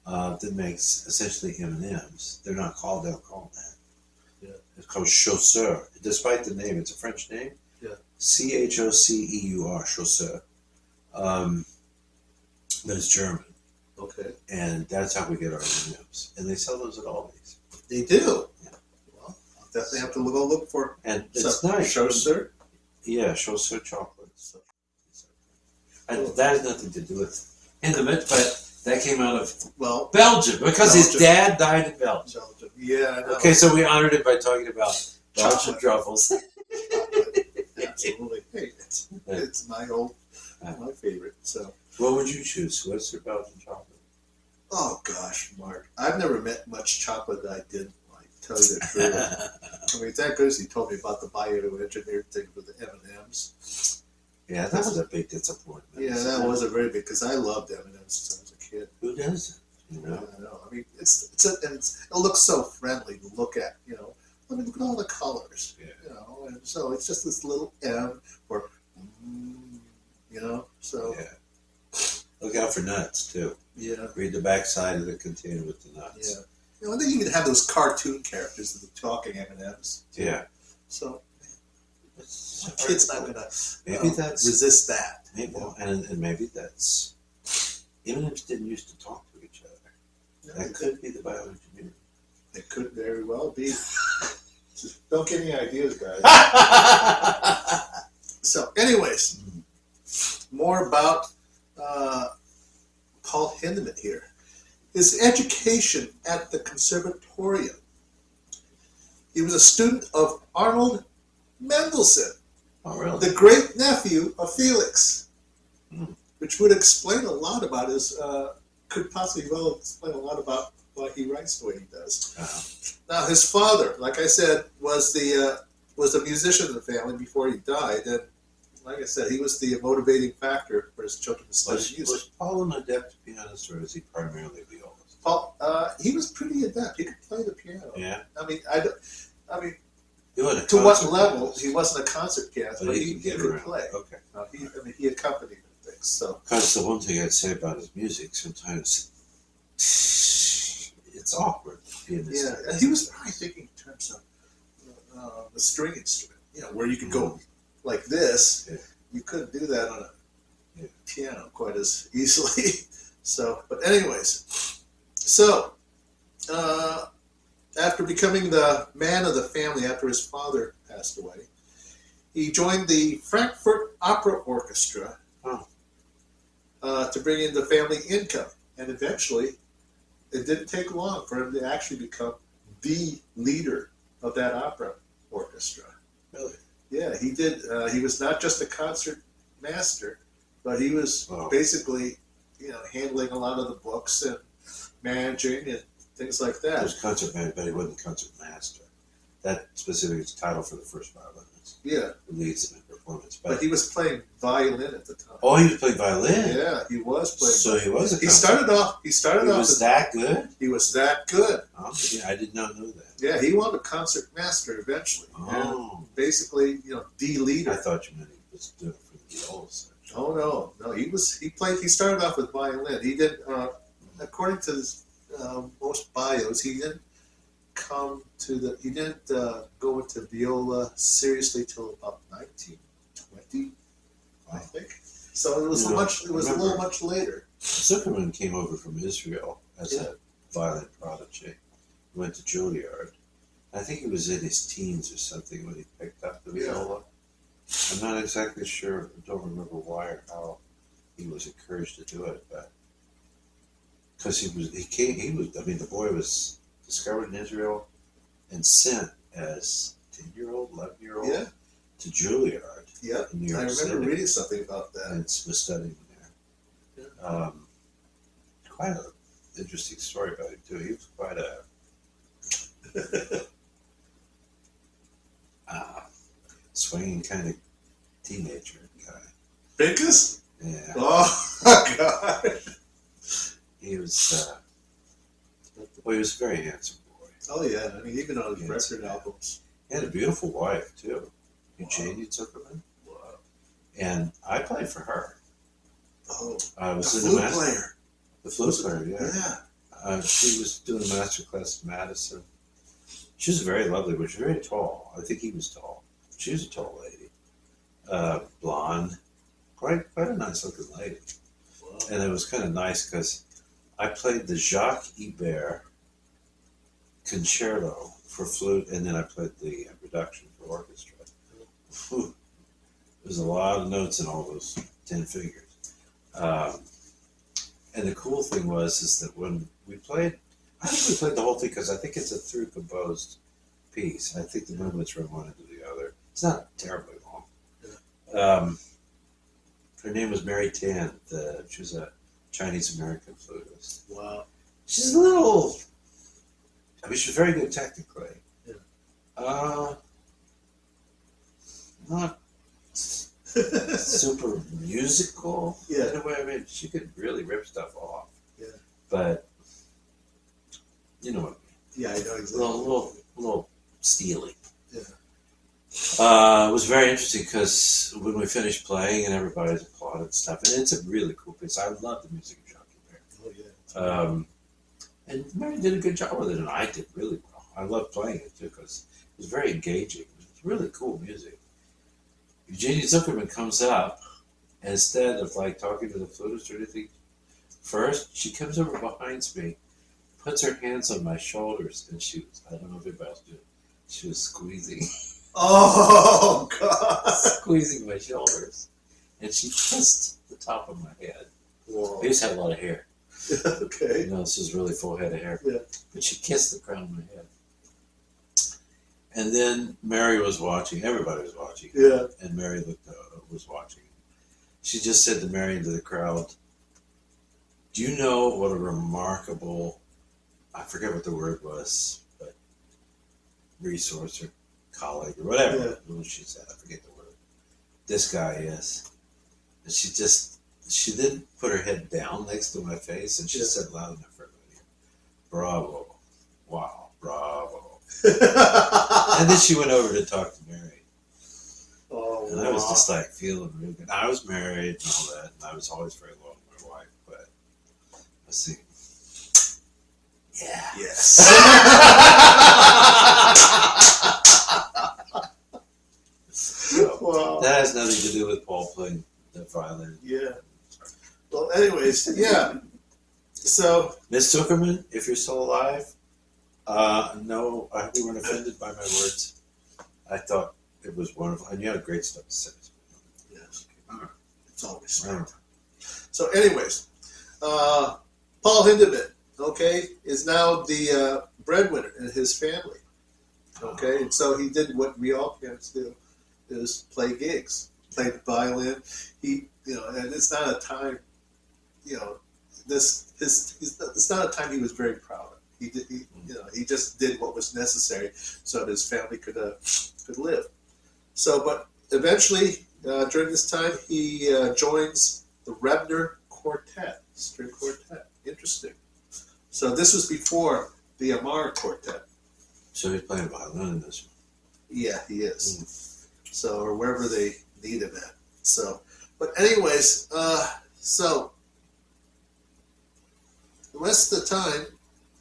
that makes essentially M&Ms. They're not called, they'll call that. Yeah. It's called Chausseur. Despite the name, it's a French name. Yeah. Chausseur, Chausseur. But it's German. Okay. And that's how we get our M&Ms. And they sell those at Aldi's. They do. Yeah. Well, I'll definitely have to go look for. And it's nice. Chausseur? Yeah, Chausseur chocolate. And that has nothing to do with Hindemith, but that came out of Belgium because his dad died in Belgium. Yeah, I know. Okay, so we honored him by talking about Belgian truffles. Absolutely. Hey, it's my favorite. So. What would you choose? What's your Belgian chocolate? Oh gosh, Mark, I've never met much chocolate that I didn't like. Tell you the truth. I mean, thank goodness he told me about the bioengineered thing with the M&Ms. Yeah, that was a big disappointment. Yeah, that was a very big, because I loved M&Ms since I was a kid. Who doesn't? You know? I know. I mean, it looks so friendly to look at. You know, I mean, look at all the colors. Yeah. You know, and so it's just this little M or, you know, so. Yeah. Look out for nuts too. Yeah. Read the back side of the container with the nuts. Yeah. You know, and then you can have those cartoon characters that are talking M&Ms. Yeah. So. My kid's not gonna resist that. Maybe, and maybe that's M&Ms didn't used to talk to each other. No, that could be the bioengineering. It could very well be. Just don't get any ideas, guys. So, anyways, more about Paul Hindemith here. His education at the Conservatorium. He was a student of Arnold Mendelssohn, the great nephew of Felix, which would explain a lot about his, could possibly well explain a lot about why he writes the way he does. Now, his father, like I said, was a musician in the family before he died, and like I said, he was the motivating factor for his children to study music. Was Paul an adept pianist, or is he primarily violist? Paul, he was pretty adept. He could play the piano. Yeah. I mean, to what level? He wasn't a concert pianist, but he could play. Okay. He accompanied things. So. Because the one thing I'd say about his music, sometimes it's awkward. Yeah, and he was probably thinking in terms of the string instrument. You know, where you could go like this. Yeah. You couldn't do that on a piano quite as easily. So, but anyways, so. After becoming the man of the family after his father passed away, he joined the Frankfurt Opera Orchestra to bring in the family income. And eventually, it didn't take long for him to actually become the leader of that opera orchestra. Really? Yeah, he did. He was not just a concert master, but he was basically, handling a lot of the books and managing and things like that. He was concert manager, but he wasn't concert master. That specific title for the first violinist. Yeah. Who leads in the performance. But he was playing violin at the time. Oh, he was playing violin? Yeah, he was playing violin. So he was a concert. He started off. Was that good? He was that good. Oh, yeah, I did not know that. Yeah, he wanted a concert master eventually. Oh. And basically, the leader. I thought you meant he was doing it for the viola section. Oh, no. He started off with violin. He did, according to most bios, he didn't go into viola seriously till about 19. 50, I think. So it was You know, much. It was a little remember- much later. Zuckerman came over from Israel as Yeah. a violin prodigy. He went to Juilliard. I think he was in his teens or something when he picked up the Yeah. viola. I'm not exactly sure. I don't remember why or how he was encouraged to do it, but because he was, I mean, the boy was discovered in Israel and sent as 10-year-old, 11-year-old Yeah. to Juilliard Yeah. in New York I remember City. reading something about that. And was studying there. Quite an interesting story about him too. He was quite a swinging kind of teenager guy. Pincus? Yeah, Oh my God. he was. Well, he was a very handsome boy. Oh yeah. I mean, even on his Yes. record albums. He had a beautiful wife too, Eugenia Zuckerman, Wow. and I played for her. Oh, I the was in flute master, player. the flute player. Yeah. Yeah. She was doing a master class in Madison. She was very lovely, but she was very tall. I think he was tall. She was a tall lady. Blonde. Quite a nice looking lady. Wow. And it was kind of nice because I played the Jacques Ibert concerto for flute, and then I played the reduction for orchestra. Whew. There's a lot of notes in all those 10 figures. And the cool thing is that when we played, I think we played the whole thing because I think it's a through composed piece. I think the movements run one into the other. It's not terribly long. Her name was Mary Tan. She was a Chinese American flutist. Wow. She's a little. I mean, she's very good technically. Yeah. Not super musical. Yeah. In a way, I mean, she could really rip stuff off. Yeah. But you know what I mean. Yeah, I know A exactly. little steely. Yeah. It was very interesting because when we finished playing and everybody's applauded and stuff, and it's a really cool piece. I love the music of Jacques Ibert. Oh yeah. And Mary did a good job with it, and I did really well. I loved playing it too because it was very engaging. It was really cool music. Eugenia Zuckerman comes up, and instead of like talking to the flutist or anything, first she comes over behind me, puts her hands on my shoulders, and she was, I don't know if anybody else did, she was squeezing. Oh God. Squeezing my shoulders, and she kissed the top of my head. Whoa. I used to have a lot of hair. Okay. You know, this is really full head of hair. Yeah. But she kissed the crown of my head. And then Mary was watching. Everybody was watching. Yeah. And Mary was watching. She just said to Mary and to the crowd, "Do you know what a remarkable, I forget what the word was, but resource or colleague or whatever she said, I forget the word, this guy is." And she didn't put her head down next to my face, and she said loud enough for everybody, "Bravo, wow, bravo." And then she went over to talk to Mary. Oh, And I was just like feeling real good. I was married and all that, and I was always very loyal to my wife, but let's see. Yeah. Yes. So, Wow. that has nothing to do with Paul playing the violin. Yeah. Well, anyways, yeah. So, Miss Zuckerman, if you're still alive, no, I hope you weren't offended by my words. I thought it was wonderful, and you had great stuff to say. yes, All right. it's always Right. So, anyways, Paul Hindemith, okay, is now the breadwinner in his family. Okay, and so he did what we all parents do, is play gigs, play the violin. He, and it's not a time, it's not a time he was very proud of. He just did what was necessary so that his family could live. So, but eventually, during this time, he joins the Rebner Quartet, string quartet. Interesting. So this was before the Weimar Quartet. So he's playing violin in this one. Yeah, he is. So, or wherever they need him at. So, but anyways, so the rest of the time,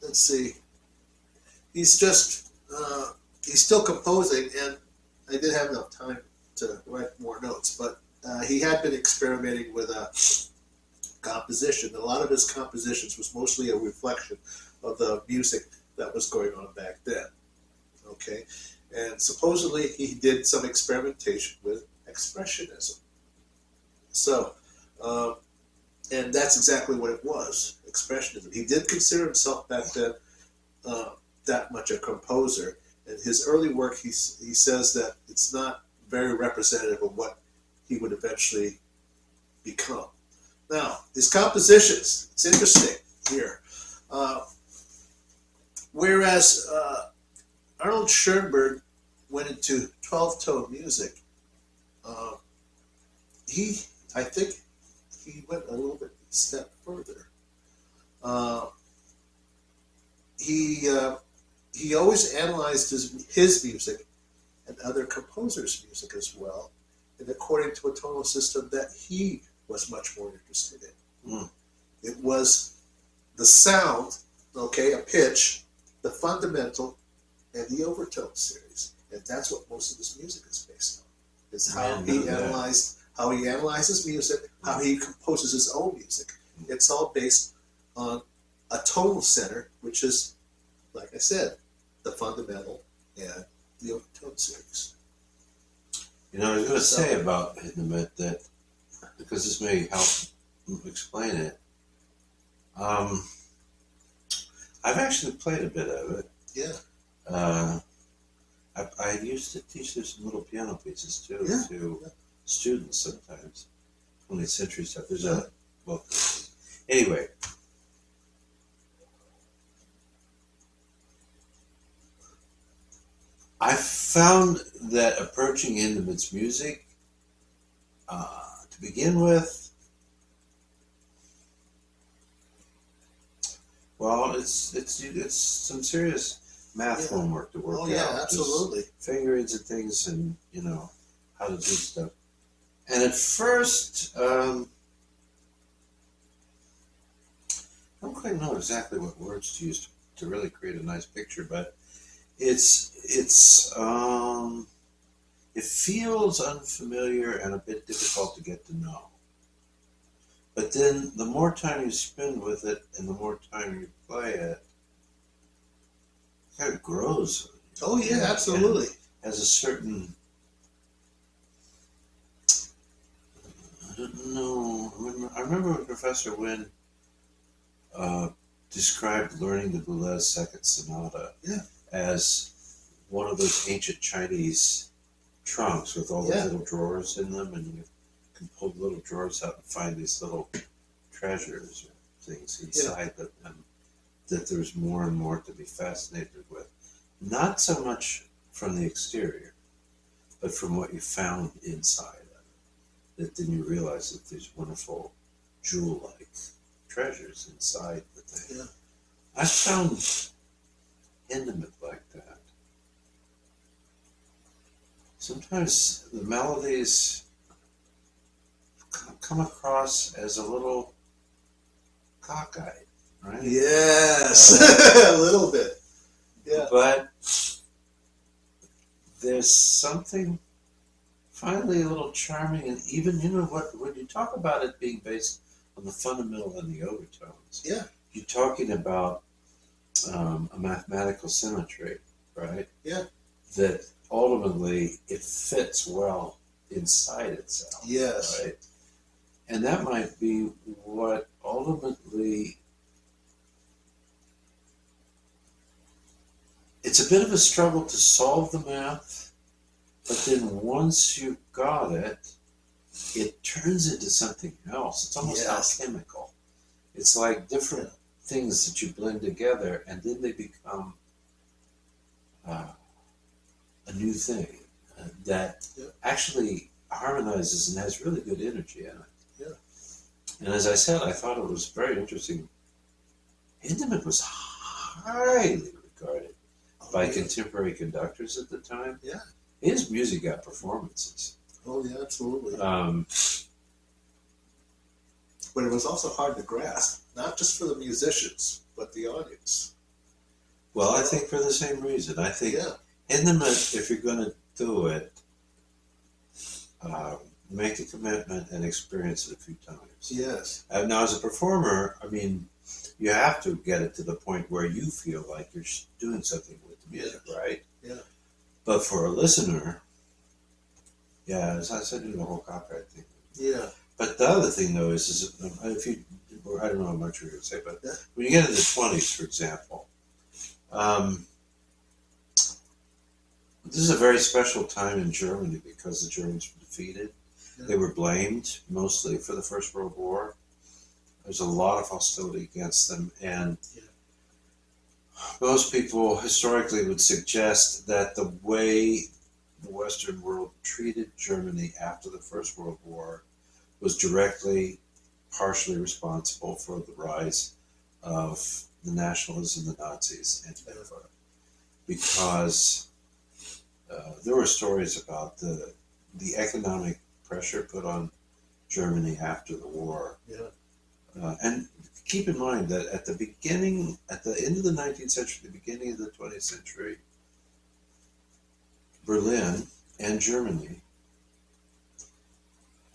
let's see, he's just, he's still composing, and I didn't have enough time to write more notes, but he had been experimenting with composition. A lot of his compositions was mostly a reflection of the music that was going on back then. Okay, and supposedly he did some experimentation with expressionism. So, and that's exactly what it was, expressionism. He did consider himself back then that much a composer. In his early work, he says that it's not very representative of what he would eventually become. Now, his compositions, it's interesting here. Whereas Arnold Schoenberg went into 12-tone music, I think he went a little bit step further. He always analyzed his music and other composers' music as well, and according to a tonal system that he was much more interested in. Mm. It was the sound, okay, a pitch, the fundamental, and the overtone series, and that's what most of his music is based on. It's how he analyzes music, how he composes his own music. It's all based on a tonal center, which is, like I said, the fundamental and the overtone series. You know, I was going to say about Hindemith that, because this may help explain it, I've actually played a bit of it. Yeah. I used to teach some little piano pieces too to students sometimes. 20th century stuff. There's a book. Anyway. I found that approaching Hindemith's music, to begin with, well, it's some serious math homework to work out. Oh yeah, absolutely. Fingerings and things, and you know how to do stuff. And at first, I don't quite know exactly what words to use to really create a nice picture, but it feels unfamiliar and a bit difficult to get to know. But then the more time you spend with it and the more time you play it, it kind of grows. Oh yeah, absolutely. Has a certain, I don't know, I remember when Professor Wynn described learning the Boulez Second Sonata as one of those ancient Chinese trunks with all the little drawers in them, and you can pull the little drawers out and find these little treasures or things inside them, and that there's more and more to be fascinated with. Not so much from the exterior, but from what you found inside of it. That then you realize that there's wonderful jewel-like treasures inside the thing. Yeah. I found Hindemith like that. Sometimes the melodies come across as a little cockeyed, right? Yes, a little bit. Yeah. But there's something finally a little charming, and even, you know, what when you talk about it being based on the fundamental and the overtones, you're talking about a mathematical symmetry, right? Yeah. That ultimately it fits well inside itself. Yes. Right? And that might be what ultimately, it's a bit of a struggle to solve the math, but then once you've got it, it turns into something else. It's almost alchemical. It's like different things that you blend together, and then they become a new thing that actually harmonizes and has really good energy in it. Yeah. And as I said, I thought it was very interesting. Hindemith was highly regarded by contemporary conductors at the time. Yeah. His music got performances. Oh yeah, absolutely. Um, But it was also hard to grasp, not just for the musicians, but the audience. well, I think for the same reason. I think Hindemith, if you're going to do it, make the commitment and experience it a few times. Yes. Now, as a performer, I mean, you have to get it to the point where you feel like you're doing something with the music, right? Yeah. But for a listener, yeah, as I said, do the whole copyright thing. Yeah. But the other thing, though, is if you, I don't know how much you're going to say, but Yeah. when you get into the 20s, for example, this is a very special time in Germany because the Germans were defeated. Yeah. They were blamed mostly for the First World War. There's a lot of hostility against them, and most people historically would suggest that the way the Western world treated Germany after the First World War was directly, partially responsible for the rise of the nationalism, the Nazis, and because there were stories about the economic pressure put on Germany after the war. Yeah. And keep in mind that at the end of the 19th century, the beginning of the 20th century, Berlin and Germany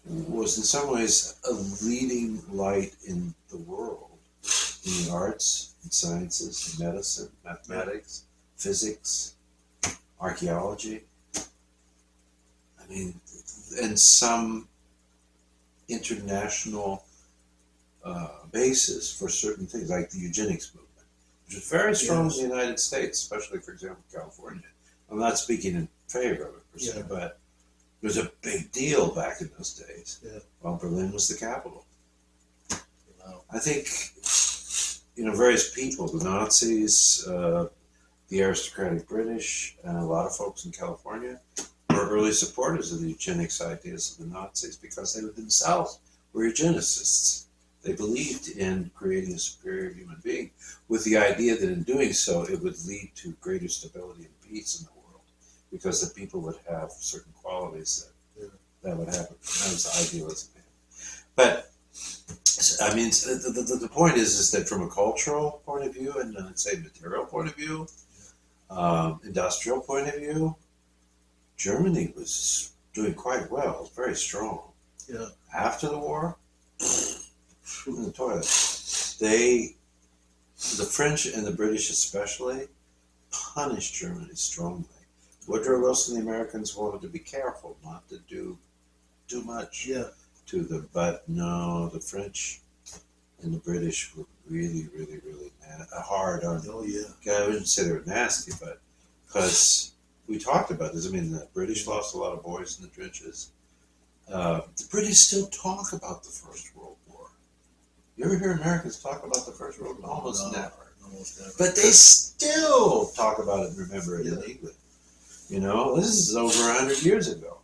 was in some ways a leading light in the world, in the arts, in sciences, in medicine, mathematics, physics, archaeology. I mean, and some international basis for certain things, like the eugenics movement, which was very strong in the United States, especially, for example, California. I'm not speaking in favor of it per se, but it was a big deal back in those days. Yeah. Well, Berlin was the capital. Wow. I think, various people, the Nazis, the aristocratic British, and a lot of folks in California were early supporters of the eugenics ideas of the Nazis because they themselves were eugenicists. They believed in creating a superior human being with the idea that in doing so, it would lead to greater stability and peace in the world because the people would have certain qualities that would happen. That was the idealism. But, I mean, the point is that from a cultural point of view and, let's say, material point of view, industrial point of view, Germany was doing quite well. It was very strong. Yeah. After the war, in the toilet. The French and the British especially, punished Germany strongly. Woodrow Wilson and the Americans wanted to be careful not to do too much to them, but no, the French and the British were really, really, really hard on. Oh yeah. I wouldn't say they were nasty, but because we talked about this. I mean, the British lost a lot of boys in the trenches. The British still talk about the First World War. You ever hear Americans talk about the First World War? Almost never. Almost never. But they still talk about it and remember it in England. This is over 100 years ago.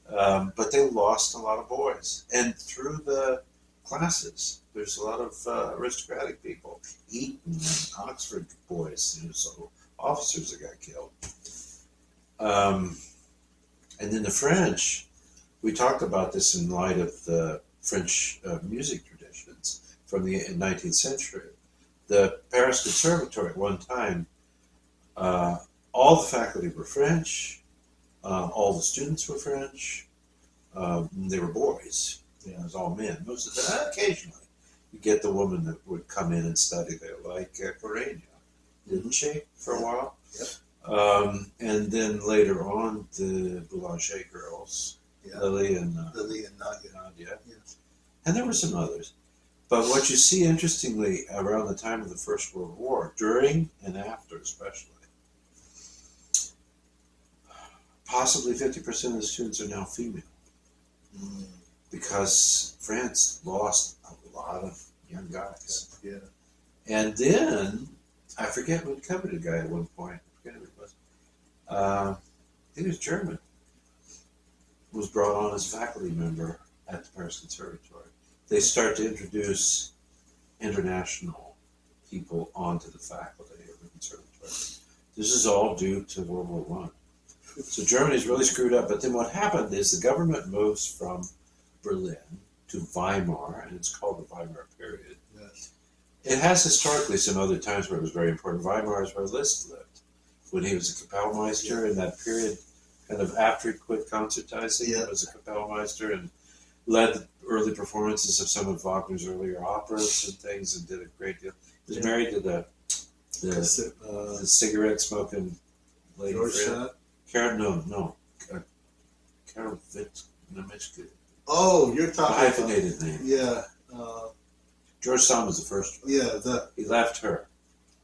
But they lost a lot of boys. And through the classes, there's a lot of aristocratic people. Eton and Oxford boys, so officers that got killed. And then the French, we talked about this in light of the French music traditions from the 19th century. The Paris Conservatory at one time, all the faculty were French, all the students were French, they were boys, it was all men. Most of the occasionally, you get the woman that would come in and study there, like Corenia, didn't she, for a while? Yep. And then later on, the Boulanger girls, Lily and Nadia. Yes. And there were some others. But what you see, interestingly, around the time of the First World War, during and after especially, possibly 50% of the students are now female. Because France lost a lot of young guys. Yeah. And then, I forget what covered a guy at one point. I forget who it was. I think it was German. Was brought on as a faculty member at the Paris Conservatory. They start to introduce international people onto the faculty of the conservatory. This is all due to World War I. So Germany's really screwed up. But then what happened is the government moves from Berlin to Weimar, and it's called the Weimar period. Yes. It has historically some other times where it was very important. Weimar is where Liszt lived when he was a Kapellmeister in that period. kind of after he quit concertizing. Yeah. He was a Kapellmeister and led the early performances of some of Wagner's earlier operas and things, and did a great deal. He was married to the cigarette smoking lady. George Shot? Karen, no. Carol Vitzke. Oh, you're talking Hyphenated name. Yeah. George Sand was the first one. Yeah, He left her.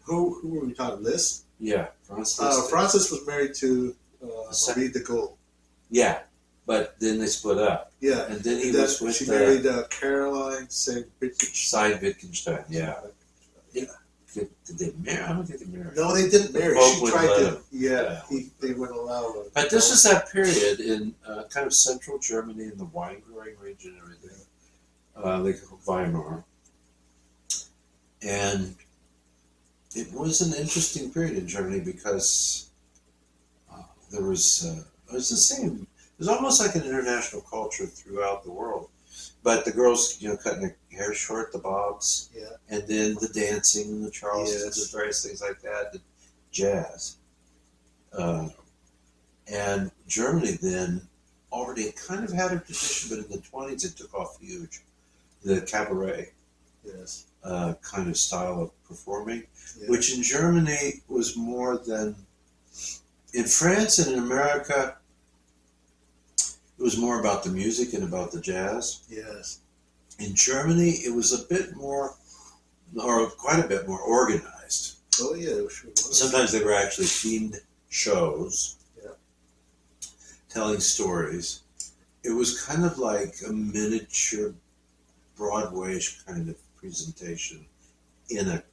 who were we talking? Liz? Yeah, Francis. Francis was married to Marie de Gaulle. Yeah, but then they split up. Yeah. And then he was with she married Caroline St. Side Wittgenstein, yeah. Did they marry? I don't think they married. No, they didn't marry. Pope She wouldn't tried let to. him. Yeah, they wouldn't allow her. But this is that period in kind of central Germany in the wine growing region and everything, like Weimar. And it was an interesting period in Germany because there was, it was the same. It was almost like an international culture throughout the world. But the girls, cutting their hair short, the bobs, and then the dancing and the charlestons and various things like that, the jazz. And Germany then already kind of had a tradition, but in the 20s it took off huge. The cabaret kind of style of performing, which in Germany was more than... In France and in America, it was more about the music and about the jazz. Yes. In Germany, it was a bit more, or quite a bit more organized. Oh, yeah, sure was. Sometimes they were actually themed shows, telling stories. It was kind of like a miniature Broadway-ish kind of presentation in a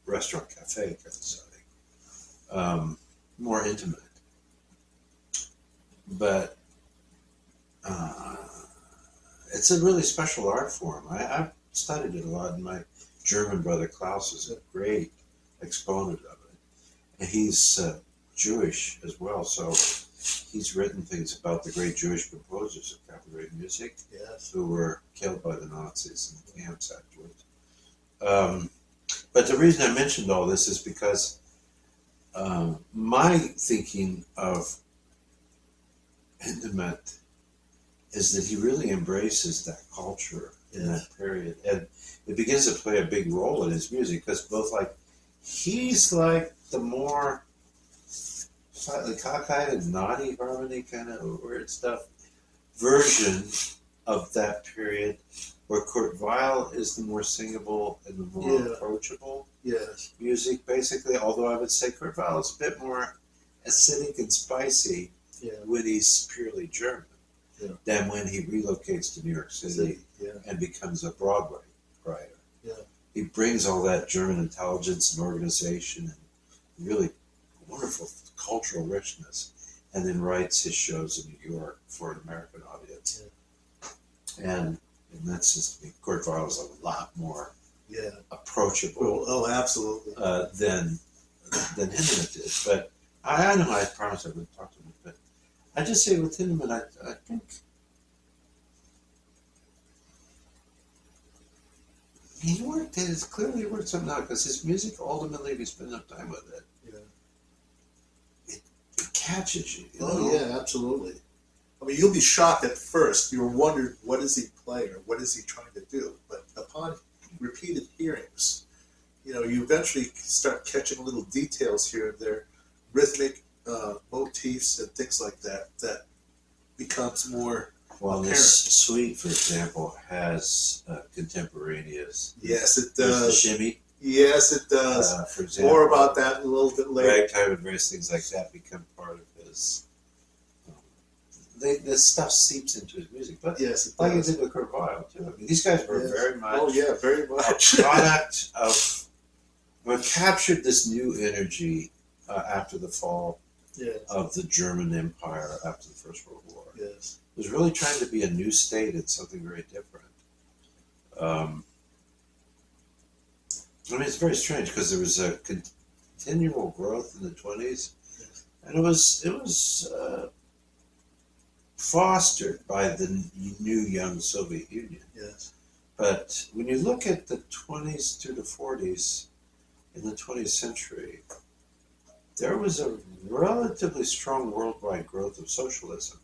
restaurant cafe kind of setting. More intimate. But it's a really special art form. I've studied it a lot, and my German brother Klaus is a great exponent of it. And he's Jewish as well, so he's written things about the great Jewish composers of cabaret music who were killed by the Nazis in the camps afterwards. But the reason I mentioned all this is because my thinking of Hindemith is that he really embraces that culture in that period, and it begins to play a big role in his music because he's like the more slightly cockeyed and naughty harmony kind of weird stuff version of that period, where Kurt Weill is the more singable and the more approachable music, basically. Although I would say Kurt Weill is a bit more acidic and spicy when he's purely German than when he relocates to New York City and becomes a Broadway writer. He brings all that German intelligence and organization and really wonderful cultural richness, and then writes his shows in New York for an American audience. And that's just, Kurt Weill is a lot more approachable. Oh, absolutely. Than Hindemith did. But I know I promised I wouldn't talk to him, but I just say with Hindemith, I think he worked it. It's clearly he worked something out because his music, ultimately, if you spend enough time with it, it catches you. Oh, yeah, absolutely. I mean, you'll be shocked at first. You'll wonder, what does he play or what is he trying to do? But upon repeated hearings, you eventually start catching little details here and there, rhythmic motifs and things like that, that becomes more apparent. This suite, for example, has contemporaneous. Yes, it There's does. the shimmy. Yes, it does. For example, more about that a little bit later. Ragtime and various things like that become part of his. This stuff seeps into his music, but yes, it like does. it did with Kurt Weill too. I mean, these guys were very much. Very much. A product of. We captured this new energy after the fall of the German Empire after the First World War. Yes. It was really trying to be a new state and something very different. It's very strange because there was a continual growth in the 20s, and it was fostered by the new young Soviet Union. Yes. But when you look at the 20s through the 40s in the 20th century, there was a relatively strong worldwide growth of socialism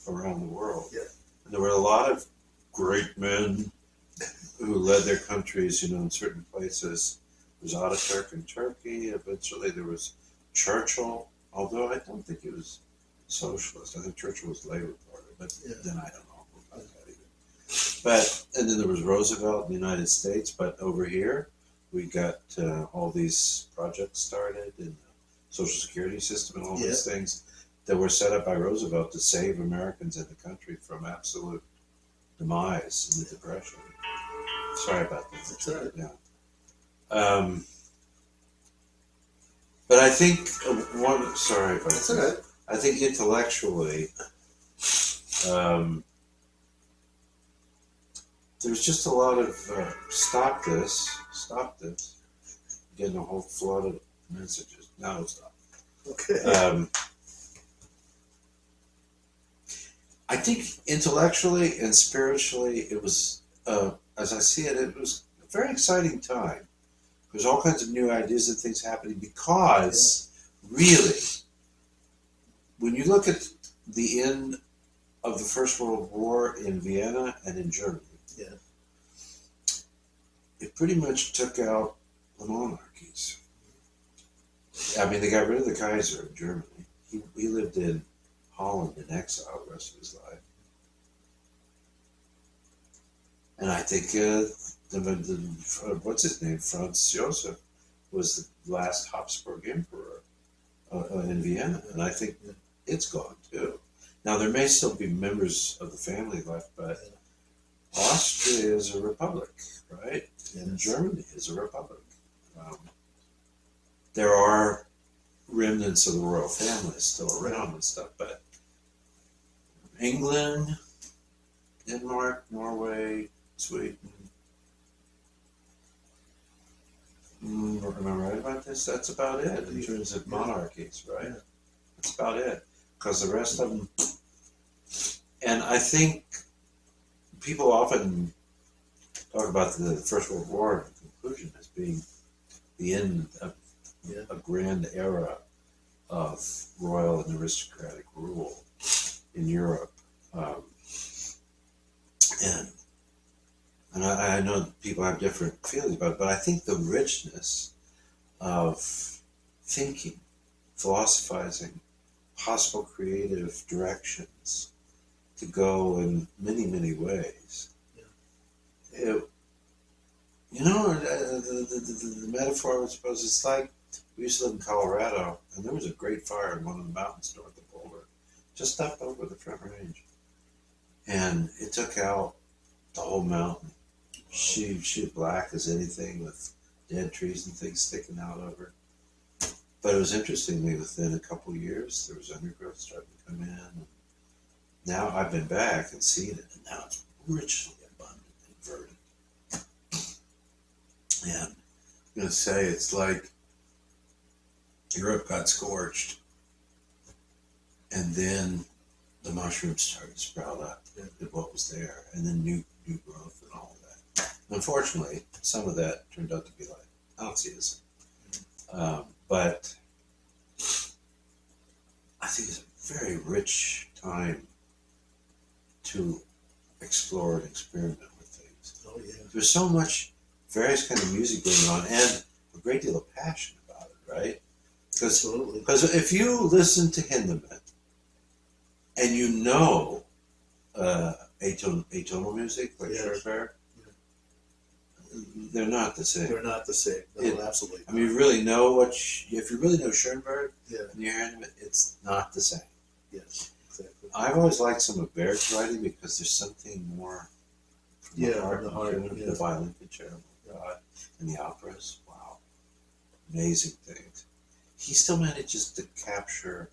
around the world. Yeah. And there were a lot of great men who led their countries, in certain places. There was Ataturk in Turkey. Eventually there was Churchill, although I don't think he was socialist. I think Churchill was Labour Party, but then I don't know about that either. And then there was Roosevelt in the United States, but over here we got all these projects started and the Social Security system and all these things that were set up by Roosevelt to save Americans in the country from absolute demise in the Depression. Sorry about that. That's all right. Yeah. But I think sorry about That's all right. I think intellectually, there's just a lot of stop this, getting a whole flood of messages. Now stop. Okay. I think intellectually and spiritually, it was, as I see it, it was a very exciting time. There's all kinds of new ideas and things happening because, really, when you look at the end of the First World War in Vienna and in Germany, it pretty much took out the monarchies. I mean, they got rid of the Kaiser in Germany. He lived in Holland in exile the rest of his life. And I think what's his name, Franz Joseph, was the last Habsburg emperor in Vienna, and I think it's gone too. Now there may still be members of the family left, but Austria is a republic, right? And Germany is a republic. There are remnants of the royal family still around and stuff, but England, Denmark, Norway, Sweden. Am I right about this? That's about it in terms of monarchies, right? That's about it. Because the rest of them, and I think people often talk about the First World War and conclusion as being the end of a grand era of royal and aristocratic rule in Europe. And I know people have different feelings about it, but I think the richness of thinking, philosophizing, possible creative directions to go in many, many ways. The metaphor, I suppose, it's like we used to live in Colorado, and there was a great fire in one of the mountains north of Boulder, just up over the Front Range. And it took out the whole mountain. She was black as anything with dead trees and things sticking out of her. But it was interestingly, within a couple of years, there was undergrowth starting to come in. And now I've been back and seen it, and now it's richly abundant and verdant. And I'm going to say it's like Europe got scorched, and then the mushrooms started to sprout up at what was there, and then new growth and all of that. Unfortunately, some of that turned out to be like Nazism. But I think it's a very rich time to explore and experiment with things. Oh, yeah. There's so much various kind of music going on and a great deal of passion about it, right? Because if you listen to Hindemith and you know atonal music like Schoenberg, they're not the same. They're not the same. No, absolutely. I mean, you really know if you really know Schoenberg and you're hearing it, it's not the same. Yes, exactly. I've always liked some of Berg's writing because there's something more from the heart. The violin concerto, and the operas. Wow, amazing things. He still manages to capture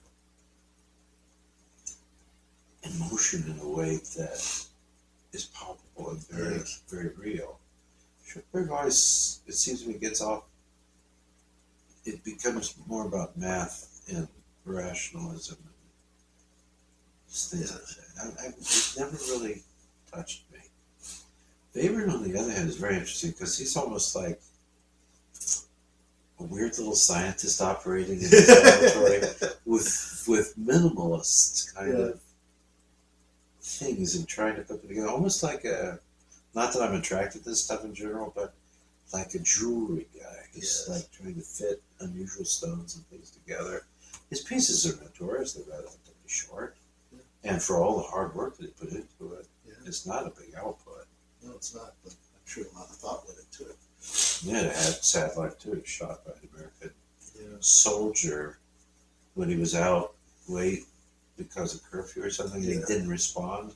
emotion in a way that is palpable and very, very real. Schoenberg always, it seems to me, gets off. It becomes more about math and rationalism and just things like that. It never really touched me. Webern, on the other hand, is very interesting because he's almost like a weird little scientist operating in his laboratory with minimalist kind of things and trying to put them together, almost like a. Not that I'm attracted to this stuff in general, but like a jewelry guy. He's like trying to fit unusual stones and things together. His pieces are notorious; they're relatively short, and for all the hard work that he put into it, it's not a big output. No, it's not, but I'm sure a lot of thought went into it. Yeah, it had sad life too. He was shot by an American soldier when he was out late because of curfew or something. And he didn't respond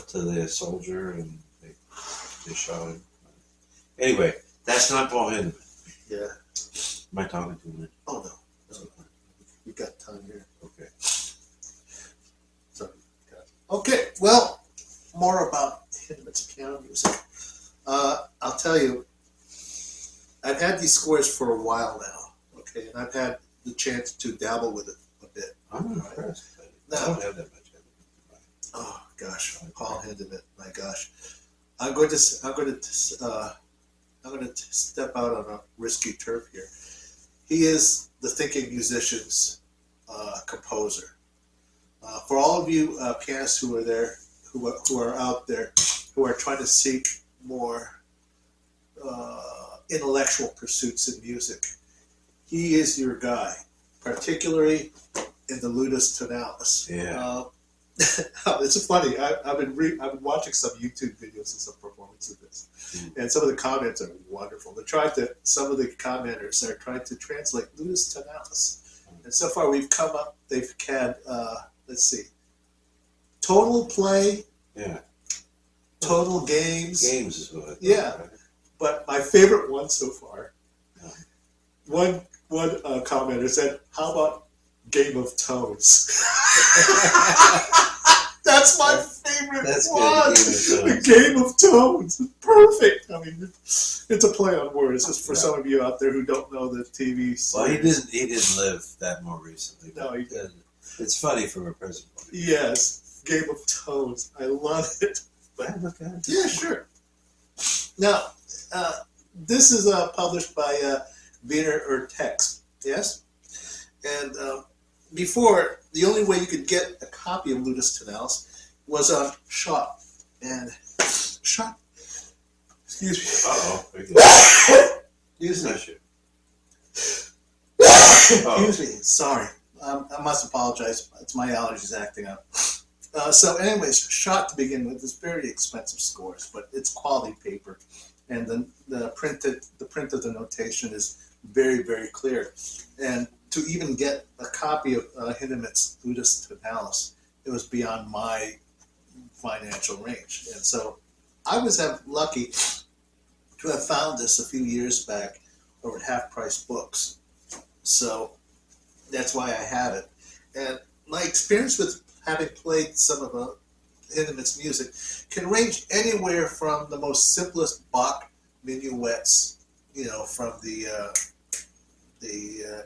to the soldier, and they shot him. Anyway, that's not Paul Hindemith. Yeah. Am I talking too much? Oh no, we got time here. Okay. Sorry. Okay. Well, more about Hindemith's piano music. I'll tell you, I've had these scores for a while now. Okay, and I've had the chance to dabble with it a bit. I'm impressed. Now, I don't have that much. Oh gosh, Paul Hindemith. My gosh, I'm going to step out on a risky turf here. He is the thinking musician's composer. For all of you pianists who are there, who are out there, who are trying to seek more intellectual pursuits in music, he is your guy, particularly in the ludus tonalis. Yeah. It's funny. I've been watching some YouTube videos of some performance of this, and some of the comments are wonderful. Some of the commenters are trying to translate ludus tonalis, and so far they've had let's see, total play, total games. Games is what. But my favorite one so far, one commenter said, "How about Game of Tones?" That's my favorite one. The Game of Tones. Perfect. I mean, it's a play on words. Just for some of you out there who don't know the TV series. Well, he didn't live that more recently. No, he didn't. It's funny from a present point of view. Yes, Game of Tones. I love it. But look at it. Yeah, sure. Now, this is published by Wiener Text. Yes, and before, the only way you could get a copy of Ludus Tonalis was on Schott. And Schott, excuse me. Excuse me. Excuse me. Sorry. I must apologize. It's my allergies acting up. So anyways, Schott to begin with is very expensive scores, but it's quality paper. And the print of the notation is very, very clear. And to even get a copy of Hindemith's Ludus Tonalis, it was beyond my financial range. And so I was lucky to have found this a few years back over at Half Price Books. So that's why I have it. And my experience with having played some of Hindemith's music can range anywhere from the most simplest Bach minuets, from the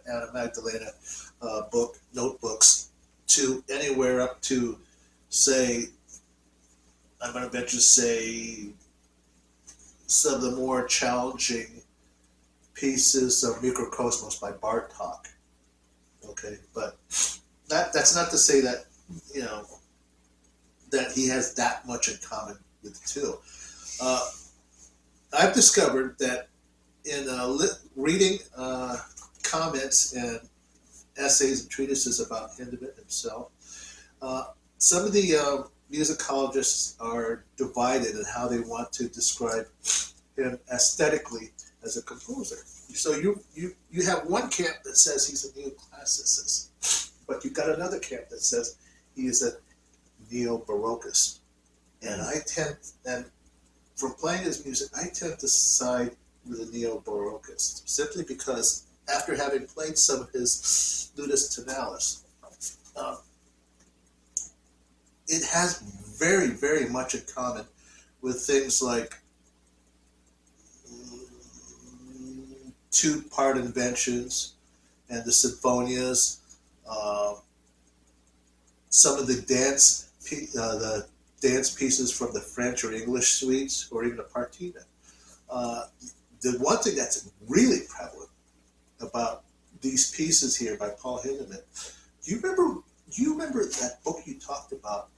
Anna Magdalena notebooks, to anywhere up to, say, I'm going to venture to say, some of the more challenging pieces of Mikrokosmos by Bartók. Okay, but that's not to say that, that he has that much in common with the two. I've discovered that in reading comments and essays and treatises about Hindemith himself, some of the musicologists are divided in how they want to describe him aesthetically as a composer. So you have one camp that says he's a neoclassicist, but you've got another camp that says he is a neo-baroquist. And from playing his music, I tend to side with a neo-baroquist, simply because after having played some of his Ludus Tonalis, it has very, very much in common with things like two-part inventions and the sinfonias, some of the dance pieces from the French or English suites, or even a partita. The one thing that's really prevalent about these pieces here by Paul Hindemith. Do you remember? Do you remember that book you talked about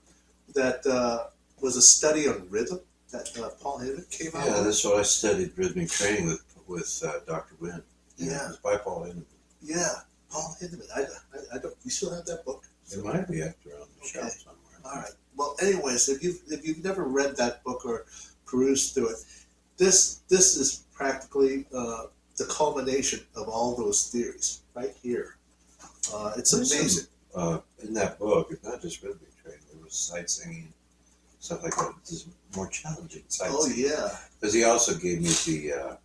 that was a study on rhythm that Paul Hindemith came out Yeah, with? that's what I studied rhythmic training with Dr. Wynn. Yeah. It was by Paul Hindemith. Yeah, Paul Hindemith. I don't. You still have that book? It might be up there on the Okay. shelf somewhere. All right. Well, anyways, if you've never read that book or perused through it, this is practically the culmination of all those theories right here. It's There's amazing. In that book, it's not just rhythmic training. There was sight singing, stuff like that. It's more challenging sight Oh singing. yeah. Because he also gave me the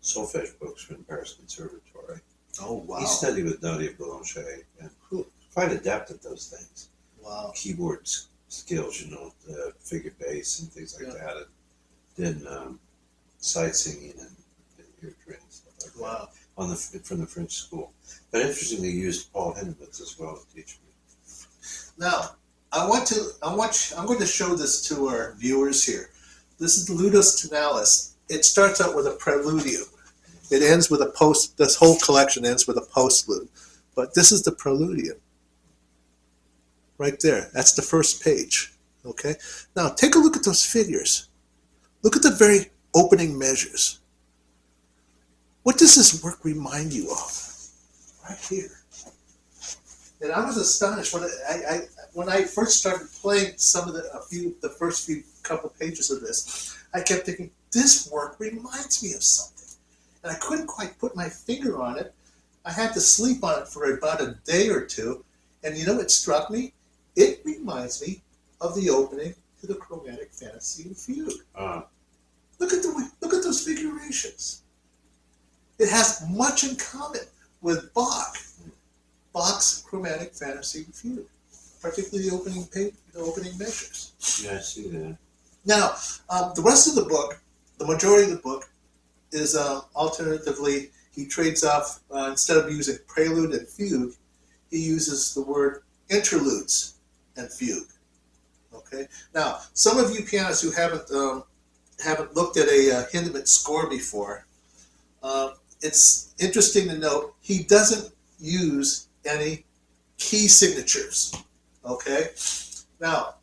solfege books from the Paris Conservatory. Oh wow. He studied with Nadia Boulanger and quite adept at those things. Wow. Keyboard skills, figure bass and things like that. And then sight singing and ear training stuff like that. Wow. From the French school. But interestingly, he used Paul Hindemith as well to teach me. Now, I'm going to show this to our viewers here. This is the Ludus Tonalis. It starts out with a preludium. It ends with a post. This whole collection ends with a postlude. But this is the preludium. Right there. That's the first page. Okay? Now, take a look at those figures. Look at the very opening measures. What does this work remind you of? Right here. And I was astonished when I first started playing the first few couple pages of this. I kept thinking, this work reminds me of something, and I couldn't quite put my finger on it. I had to sleep on it for about a day or two, and it struck me. It reminds me of the opening to the Chromatic Fantasy Fugue. Look at those figurations. It has much in common with Bach's Chromatic Fantasy Fugue, particularly the opening measures. Yeah, I see that. Now, the rest of the book, the majority of the book, is alternatively, he trades off, instead of using prelude and fugue, he uses the word interludes and fugue. Okay. Now, some of you pianists who haven't looked at a Hindemith score before, it's interesting to note he doesn't use any key signatures. Okay. Now,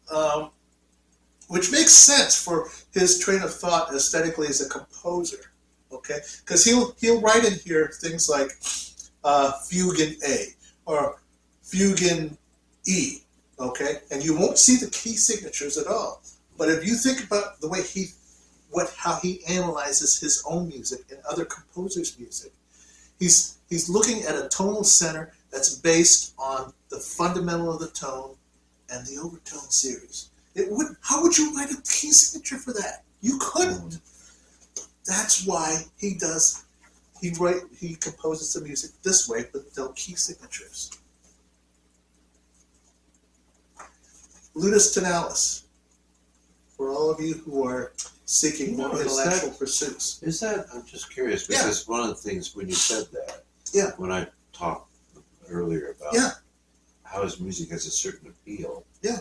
which makes sense for his train of thought aesthetically as a composer. Okay, because he'll write in here things like fugue in A or fugue in E. Okay, and you won't see the key signatures at all. But if you think about the way how he analyzes his own music and other composers' music, he's looking at a tonal center that's based on the fundamental of the tone and the overtone series. How would you write a key signature for that? You couldn't. That's why he composes the music this way with no key signatures. Ludus Tonalis, for all of you who are seeking more intellectual pursuits. I'm just curious, because one of the things when you said that, when I talked earlier about how his music has a certain appeal. Yeah.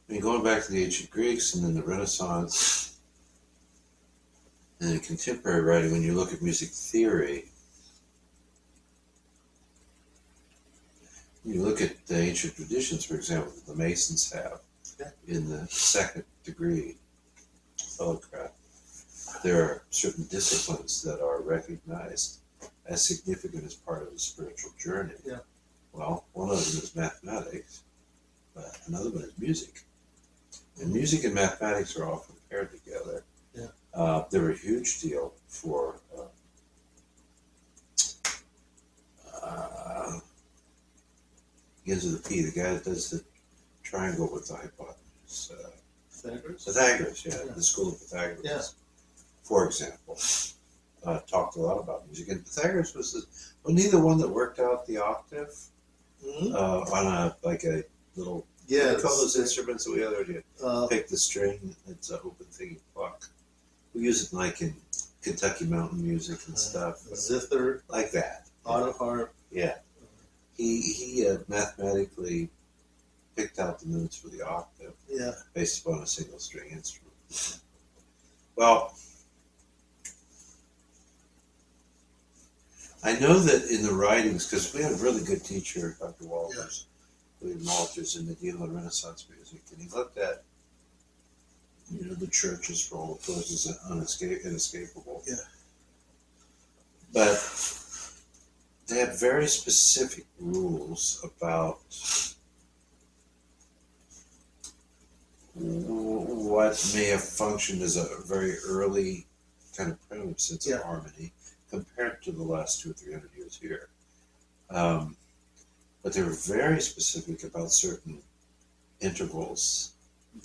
I mean, going back to the ancient Greeks and then the Renaissance and then contemporary writing, when you look at music theory, you look at the ancient traditions, for example, that the Masons have in the second degree fellowcraft. There are certain disciplines that are recognized as significant as part of the spiritual journey. Yeah. Well, one of them is mathematics, but another one is music. And music and mathematics are often paired together. Yeah. They're a huge deal for begins with a P, the guy that does the triangle with the hypotenuse. Pythagoras, the school of Pythagoras, for example, talked a lot about music. And Pythagoras was neither one that worked out the octave on a little, what do you call those instruments that we already pick the string, it's an open thing you pluck. We use it like in Kentucky mountain music and stuff. Zither. Like that. Auto harp. Yeah. He mathematically picked out the notes for the octave based upon a single string instrument. Well, I know that in the writings, because we had a really good teacher, Dr. Walters, William Walters, in the deal in Renaissance music, and he looked at, the church's role, of course, is inescapable. Yeah. But they have very specific rules about what may have functioned as a very early kind of primitive sense of harmony compared to the last 200 or 300 years here. But they were very specific about certain intervals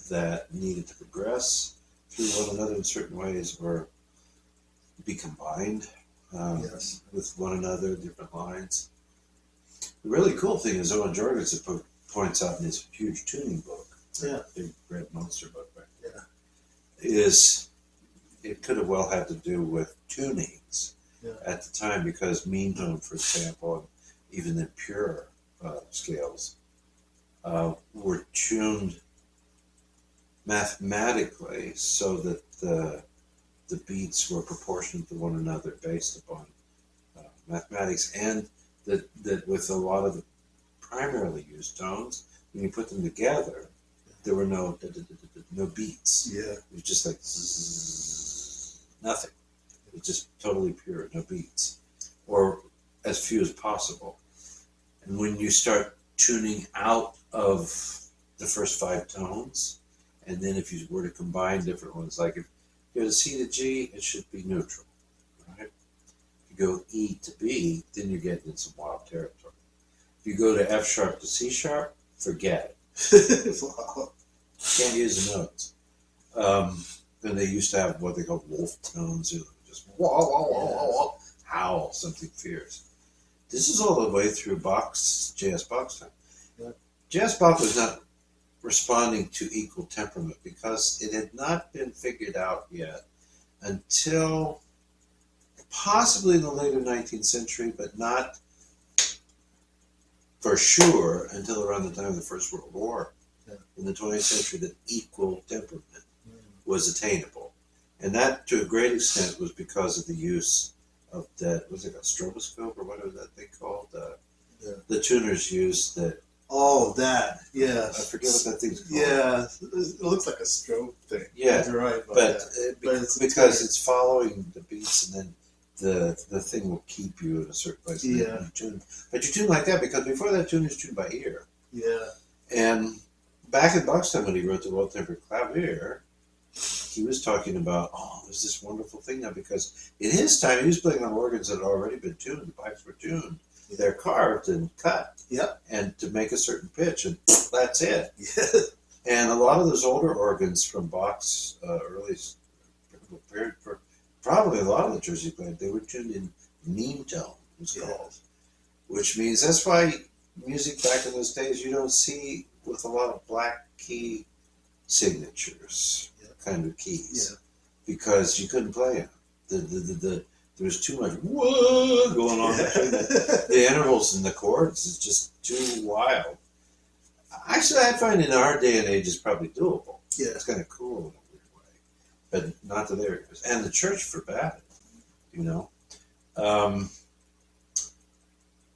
that needed to progress through one another in certain ways or be combined with one another, different lines. The really cool thing is Owen Jorgensen points out in his huge tuning book, big red monster book back there, is it could have well had to do with tunings at the time, because mean tone, for example, and even the pure scales were tuned mathematically so that the beats were proportionate to one another based upon mathematics, and that with a lot of the primarily used tones, when you put them together, there were no beats. Yeah. It was just like zzz, nothing. It was just totally pure, no beats, or as few as possible. And when you start tuning out of the first 5 tones, and then if you were to combine different ones, like if you go to C to G, it should be neutral, right? If you go E to B, then you're getting in some wild territory. If you go to F sharp to C sharp, forget it. Wow. Can't use the notes. Then they used to have what they call wolf tones, just wah, wah, wah, wah, wah, howl, something fierce. This is all the way through J.S. Bach's time. Yeah. J.S. Bach was not responding to equal temperament because it had not been figured out yet until possibly in the later 19th century, but not for sure until around the time of the First World War. In the 20th century, that equal temperament was attainable. And that, to a great extent, was because of the use of that, was it a stroboscope or what was that thing called? The tuners used that. Oh, that, yes. I forget what that thing's called. Yeah, it looks like a strobe thing. Yeah, you're right. But because it's following the beats, and then the thing will keep you in a certain place. Yeah. But you tune like that because before that, tune is tuned by ear. Yeah. And back in Bach's time, when he wrote the Well-Tempered Clavier, he was talking about, there's this wonderful thing now, because in his time, he was playing on organs that had already been tuned. The pipes were tuned. They're carved and cut. Yep. And to make a certain pitch, and that's it. Yeah. And a lot of those older organs from Bach's early period, probably a lot of the Jersey he played, they were tuned in mean tone, it was called. Which means that's why music back in those days you don't see with a lot of black key signatures, kind of keys, because you couldn't play them. There was too much whoa going on between the intervals and the chords. It's just too wild. Actually, I find in our day and age it's probably doable. Yeah. It's kind of cool in a weird way, but not to their ears. And the church forbade it,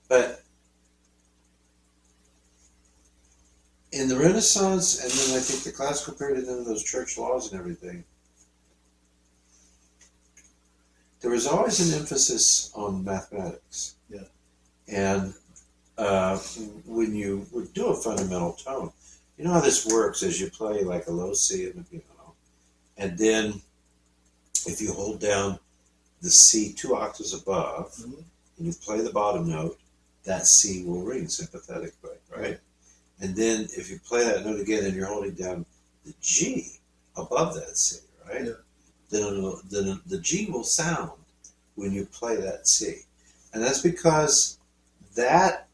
But in the Renaissance, and then I think the classical period, and then those church laws and everything, there was always an emphasis on mathematics. Yeah. And when you would do a fundamental tone, you know how this works is you play like a low C in the piano, and then if you hold down the C 2 octaves above, and you play the bottom note, that C will ring sympathetically, right? And then if you play that note again and you're holding down the G above that C, right? Yeah. Then the G will sound when you play that C. And that's because that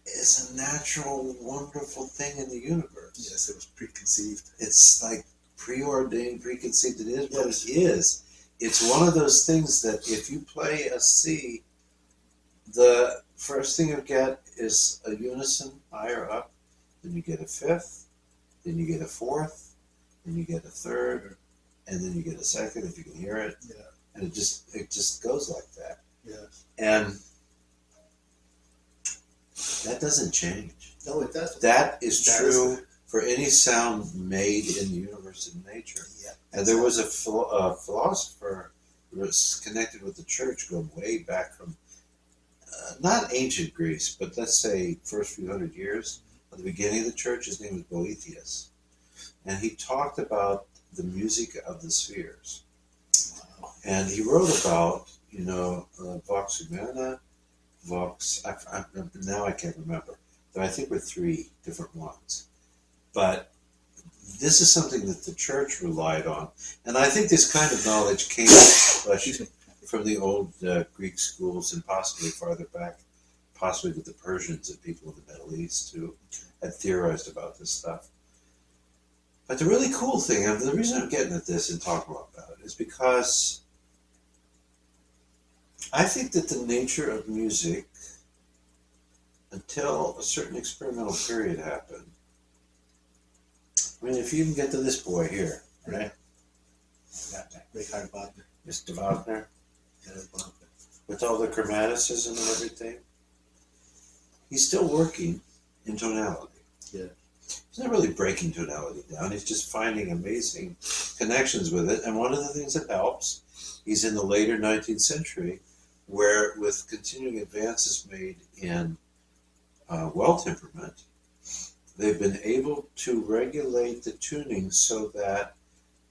is a natural, wonderful thing in the universe. Yes, it was preconceived. It's like preordained, preconceived. It is what it is. It's one of those things that if you play a C, the first thing you get is a unison higher up, then you get a fifth, then you get a fourth, then you get a third, and then you get a second if you can hear it. Yeah. And it just goes like that. Yes. And that doesn't change. No, it doesn't. That is That true is for any sound made in the universe and nature. Yeah. And there was a philosopher who was connected with the church going way back from not ancient Greece, but let's say first few hundred years at the beginning of the church. His name was Boethius, and he talked about the music of the spheres. Wow. And he wrote about, Vox Humana, Vox. Now I can't remember. But I think we're three different ones. But this is something that the church relied on, and I think this kind of knowledge came from the old Greek schools and possibly farther back, possibly with the Persians and people in the Middle East who had theorized about this stuff. But the really cool thing, and the reason I'm getting at this and talking about it, is because I think that the nature of music, until a certain experimental period happened, I mean, if you can get to this boy here, right? Richard Wagner. Mr. Wagner, Yeah, Wagner. with all the chromaticism and everything, he's still working in tonality. Yeah. He's not really breaking tonality down. He's just finding amazing connections with it. And one of the things that helps, he's in the later 19th century, where with continuing advances made in well temperament, they've been able to regulate the tuning so that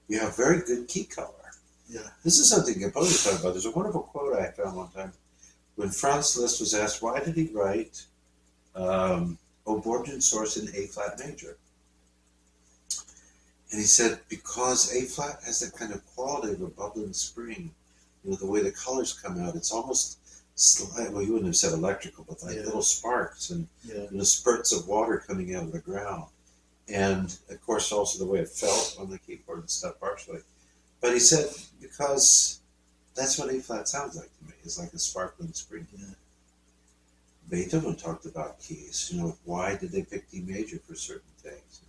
you have very good key color. Yeah. This is something composers talk about. There's a wonderful quote I found one time when Franz Liszt was asked why did he write O Borgian Source in A flat major. And he said, because A flat has that kind of quality of a bubbling spring. The way the colors come out, it's almost slight, well, you wouldn't have said electrical, but like little sparks and spurts of water coming out of the ground. And of course, also the way it felt on the keyboard and stuff, partially. But he said, because that's what A flat sounds like to me. It's like a sparkling spring. Yeah. Beethoven talked about keys. Why did they pick D major for certain things?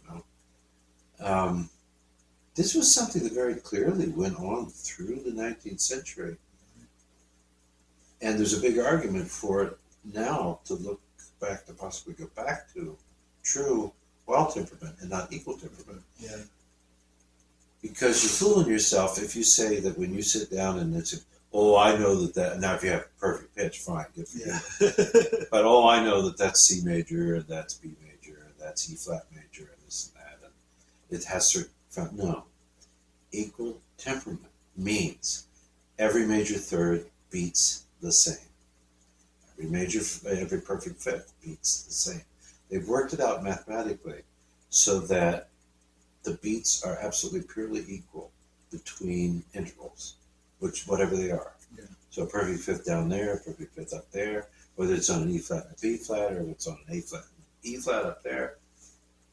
This was something that very clearly went on through the 19th century. And there's a big argument for it now to look back, to possibly go back to true well temperament and not equal temperament. Yeah. Because you're fooling yourself if you say that when you sit down and it's, I know that, now if you have perfect pitch, fine, good for you. But I know that that's C major and that's B major and that's E flat major and this and that. And it has certain, no. Equal temperament means every major third beats the same. Every perfect fifth beats the same. They've worked it out mathematically so that the beats are absolutely purely equal between intervals, whatever they are. Yeah. So a perfect fifth down there, a perfect fifth up there, whether it's on an E flat and a B flat, or it's on an A flat and an E flat up there,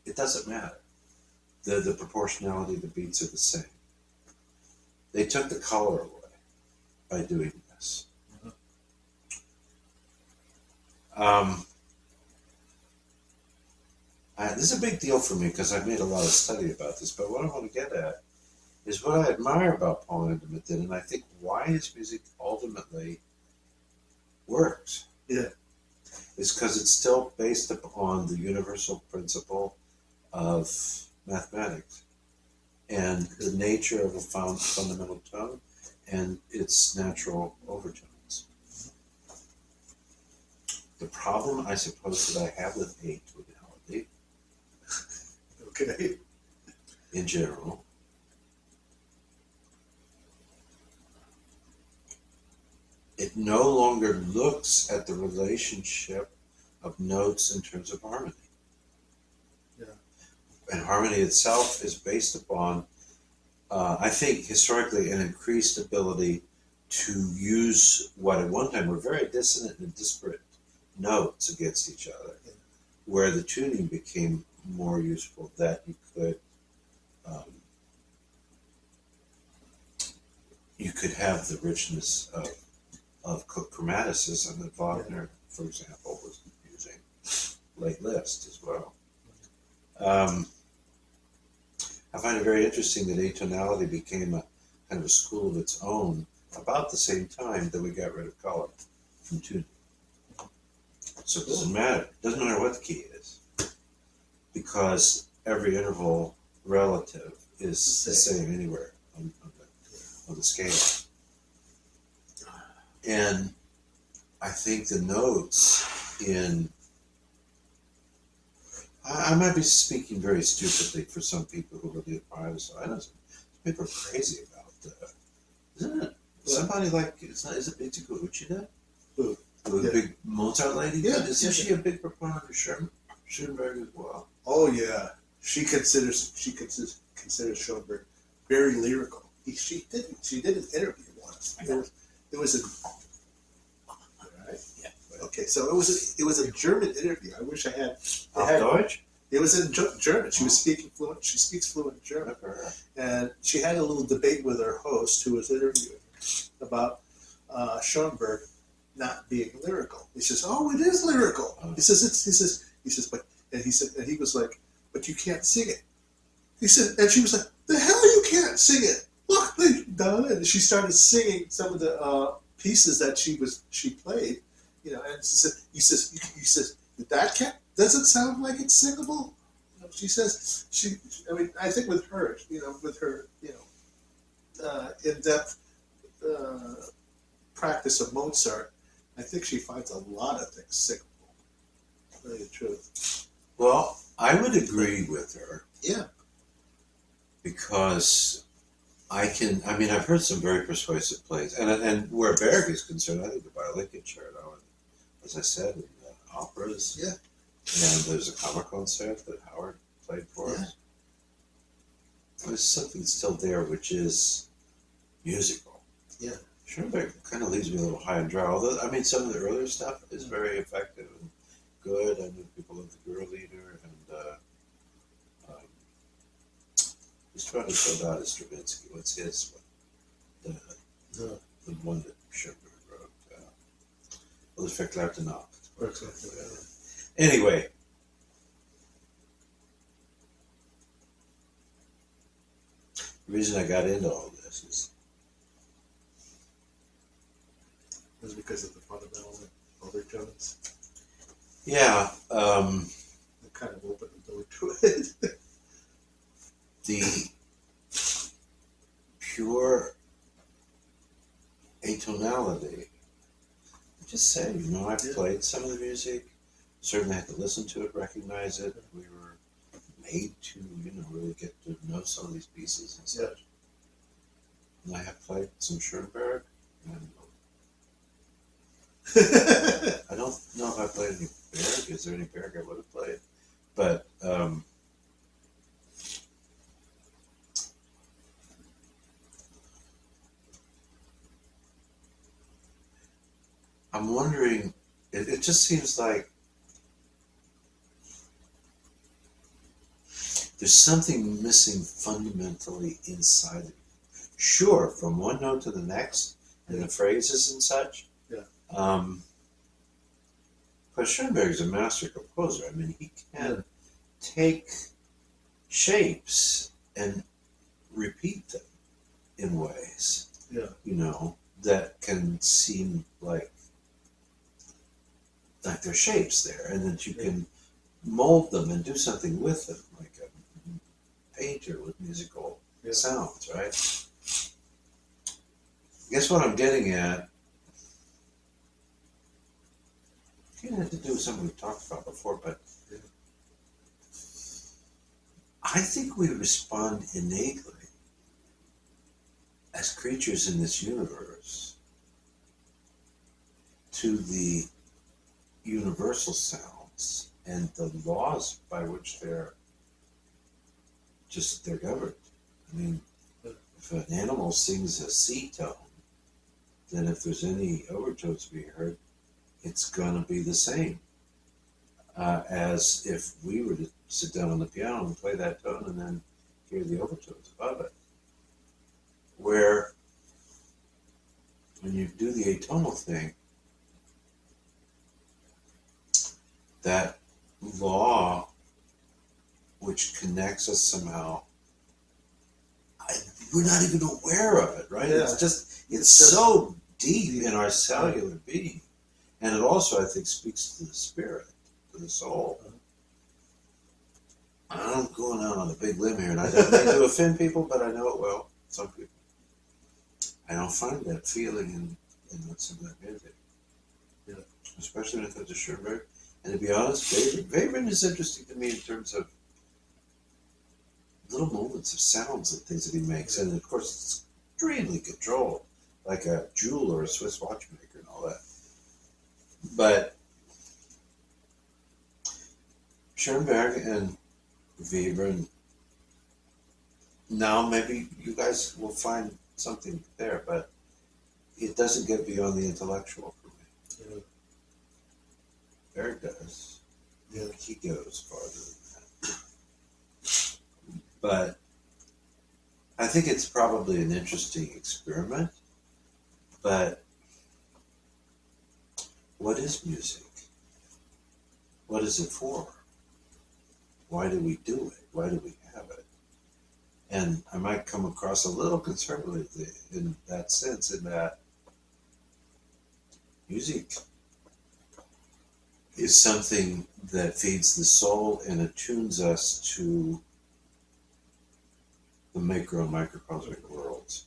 it doesn't matter. The proportionality of the beats are the same. They took the color away by doing this. This is a big deal for me because I've made a lot of study about this, but what I want to get at is what I admire about Paul Hindemith, and I think why his music ultimately works. Yeah. Is because it's still based upon the universal principle of mathematics and the nature of a fundamental tone and its natural overtones. The problem, I suppose, that I have with atonality, okay, in general, it no longer looks at the relationship of notes in terms of harmony. Yeah. And harmony itself is based upon, I think, historically, an increased ability to use what at one time were very dissonant and disparate notes against each other, where the tuning became more useful, that you could have the richness of chromaticism that Wagner, for example, was using, late Liszt as well. I find it very interesting that atonality became a kind of a school of its own about the same time that we got rid of color from tuning. So it doesn't matter. It doesn't matter what the key is, because every interval relative is the same anywhere on the scale. And I think the notes in, I might be speaking very stupidly for some people who really admire this. I know some people are crazy about that. Isn't it? Somebody like, is it Mitsuko Uchida? Who? The big Mozart lady? Yeah. Isn't she a big proponent of Schoenberg as well? Oh yeah, she considers Schoenberg very lyrical. She did an interview once. It was a right? Yeah. Okay, so it was a German interview. I wish I had. Deutsch? It was in German. She was speaking fluent. She speaks fluent German, and she had a little debate with her host, who was interviewing her, about Schoenberg not being lyrical. He says, "Oh, it is lyrical." He says, but he was like, "But you can't sing it." He said, and she was like, "The hell you can't sing it? Look, they've done it." And she started singing some of the pieces that she played, you know. And he says, that doesn't sound like it's singable. You know, she says I mean, I think with her, in-depth practice of Mozart, I think she finds a lot of things singable. To tell you the truth. Well, I would agree with her. Yeah. Because I've heard some very persuasive plays, and where Berg is concerned, I think the violin concerto, and as I said, in the operas, yeah, and there's a Kammer concert that Howard played for us. There's something still there which is musical. Yeah. Schoenberg kind of leaves me a little high and dry, although, some of the earlier stuff is very effective and good. I know people love the Girl Leader, and he's trying to show out Stravinsky. What's his one? The one that Schoenberg wrote. Well, the Verklärte Nacht. Anyway. The reason I got into all this was because of the fundamental overtones. Yeah. It kind of opened the door to it. The pure atonality. Just say, I've played some of the music, certainly had to listen to it, recognize it. We were made to, really get to know some of these pieces and such. And I have played some Schoenberg, and I don't know if I played any Berg. Is there any Berg I would have played? But I'm wondering, it just seems like there's something missing fundamentally inside it. Sure, from one note to the next, and the phrases and such. Yeah. But Schoenberg's a master composer. He can take shapes and repeat them in ways. Yeah. That can seem like there's shapes there, and that you can mold them and do something with them, like a painter with musical sounds, right? Guess what I'm getting at? It had to do with something we've talked about before, but I think we respond innately as creatures in this universe to the universal sounds and the laws by which they're governed. If an animal sings a C tone, then if there's any overtones being heard, it's going to be the same as if we were to sit down on the piano and play that tone and then hear the overtones above it. Where when you do the atonal thing, that law which connects us somehow, we're not even aware of it, right? Yeah. It's just It's just so deep in our cellular being, and it also, I think, speaks to the spirit, to the soul. I'm going out on a big limb here, and I don't mean to offend people, but I know it will. Some people. I don't find that feeling in some of that music. Yeah. Especially when it comes to Schoenberg. And to be honest, Webern is interesting to me in terms of little moments of sounds and things that he makes. And of course, it's extremely controlled, like a jewel or a Swiss watchmaker and all that. But Schoenberg and Webern, now maybe you guys will find something there, but it doesn't get beyond the intellectual for me. Yeah. Berg does. Yeah. He goes farther than that. But I think it's probably an interesting experiment. But what is music? What is it for? Why do we do it? Why do we have it? And I might come across a little conservative in that sense, in that music is something that feeds the soul and attunes us to the macro and microcosmic worlds.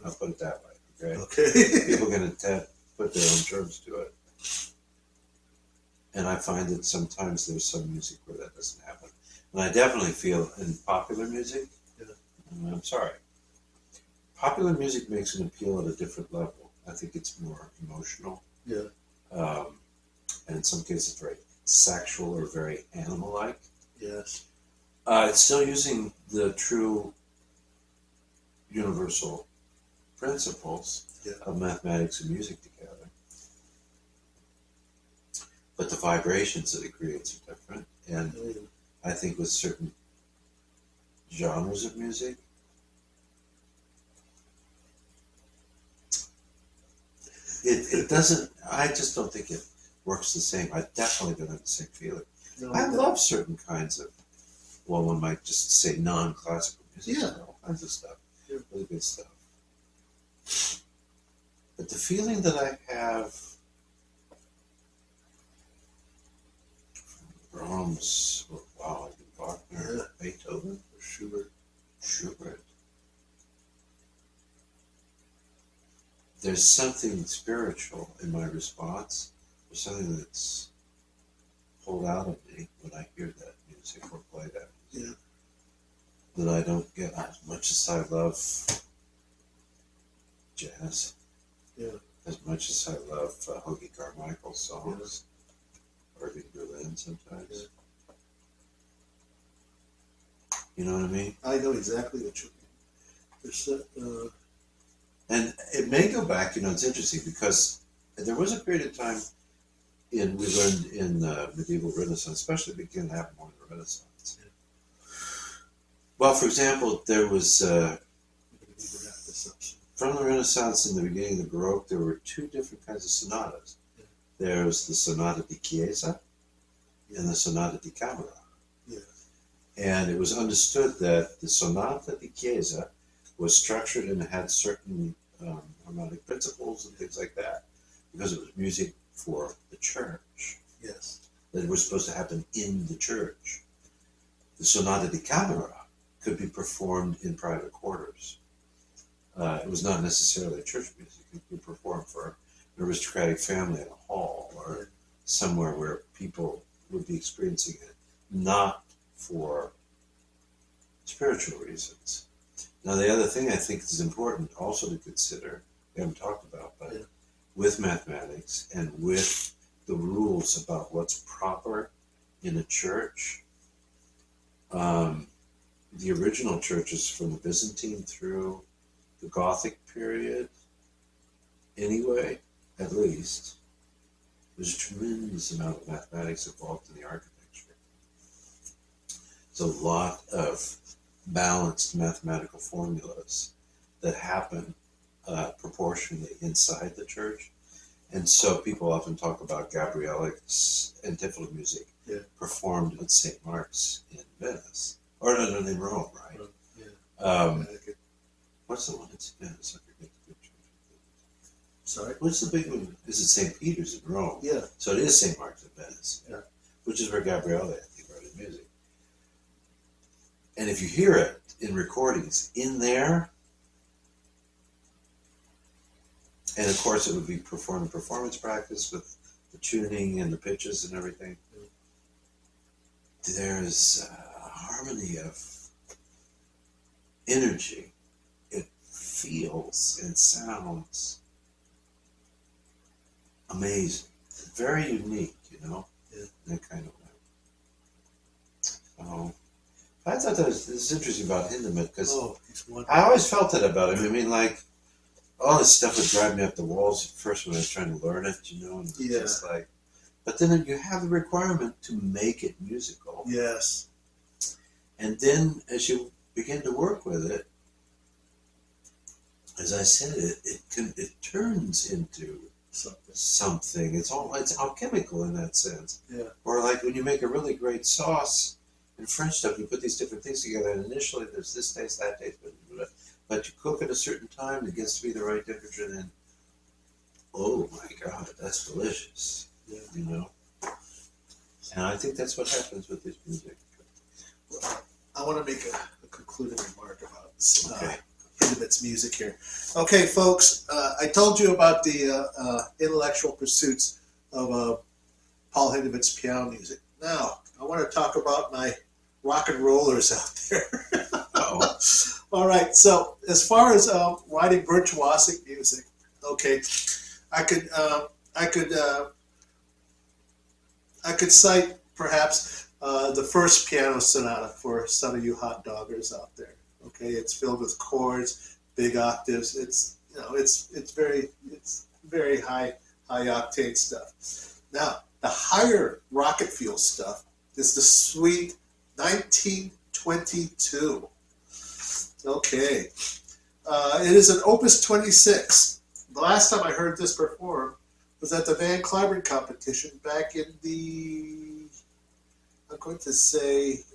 I'll put it that way, okay? Okay. People are going to put their own terms to it. And I find that sometimes there's some music where that doesn't happen. And I definitely feel in popular music, I'm sorry, popular music makes an appeal at a different level. I think it's more emotional. Yeah. And in some cases very sexual or very animal-like. Yes. It's still using the true universal principles of mathematics and music together. But the vibrations that it creates are different. And I think with certain genres of music, it doesn't, I just don't think it works the same. I definitely don't have the same feeling. No, I love certain kinds of, well, one might just say non-classical music. Yeah. All kinds of stuff. Yeah. Really good stuff. But the feeling that I have from Brahms, or wow, Wagner, Beethoven, or Schubert. There's something spiritual in my response. There's something that's pulled out of me when I hear that music or play that music. That I don't get as much as I love jazz. Yeah. As much as I love Hoagie Carmichael's songs. Or even Berlin sometimes. You know what I mean? I know exactly what you mean. There's and it may go back, it's interesting because there was a period of time we learned in the medieval Renaissance, especially began to happen more in the Renaissance. Yeah. Well, for example, there was, from the Renaissance and the beginning of the Baroque, there were two different kinds of sonatas. Yeah. There's the Sonata di Chiesa and the Sonata di Camera. Yeah. And it was understood that the Sonata di Chiesa was structured and had certain harmonic principles and things like that, because it was music for the church. Yes. That was supposed to happen in the church. The Sonata di Camera could be performed in private quarters. It was not necessarily church music. It could be performed for an aristocratic family in a hall or somewhere where people would be experiencing it, not for spiritual reasons. Now, the other thing I think is important also to consider, we haven't talked about, but with mathematics and with the rules about what's proper in a church, the original churches from the Byzantine through the Gothic period, anyway, at least, there's a tremendous amount of mathematics involved in the architecture. There's a lot of balanced mathematical formulas that happen proportionally inside the church. And so people often talk about Gabrielic antiphonal music performed at St. Mark's in Venice, or in Rome, right? Yeah. What's the one that's in Venice? I forget the picture. Sorry? What's the big one? This is St. Peter's in Rome. Yeah. So it is St. Mark's in Venice. Yeah. Which is where Gabriele, I think, wrote his music. And if you hear it in recordings in there, and of course it would be performed in performance practice with the tuning and the pitches and everything, there's a harmony of energy. It feels and sounds amazing. Very unique, you know, in that kind of way. I thought that was interesting about Hindemith because I always felt that about him. I mean, like, all this stuff would drive me up the walls at first when I was trying to learn it, you know, and just like, but then you have the requirement to make it musical. Yes. And then as you begin to work with it, as I said, it turns into something. It's alchemical in that sense. Yeah. Or like when you make a really great sauce in French stuff, you put these different things together, and initially there's this taste, that taste, but you cook at a certain time, it gets to be the right temperature, and then, oh my God, that's delicious. Yeah. You know? And I think that's what happens with this music. I want to make a concluding remark about this, Okay. Hindemith's music here. Okay, folks, I told you about the intellectual pursuits of Paul Hindemith's piano music. Now, I want to talk about my rock and rollers out there. Uh-oh. All right, so as far as writing virtuosic music, okay, I could cite perhaps the first piano sonata for some of you hot doggers out there. Okay, it's filled with chords, big octaves. It's very high octane stuff. Now, the higher rocket fuel stuff is the Suite 1922. Okay, it is an Opus 26. The last time I heard this performed was at the Van Cliburn competition back in the, I'm going to say,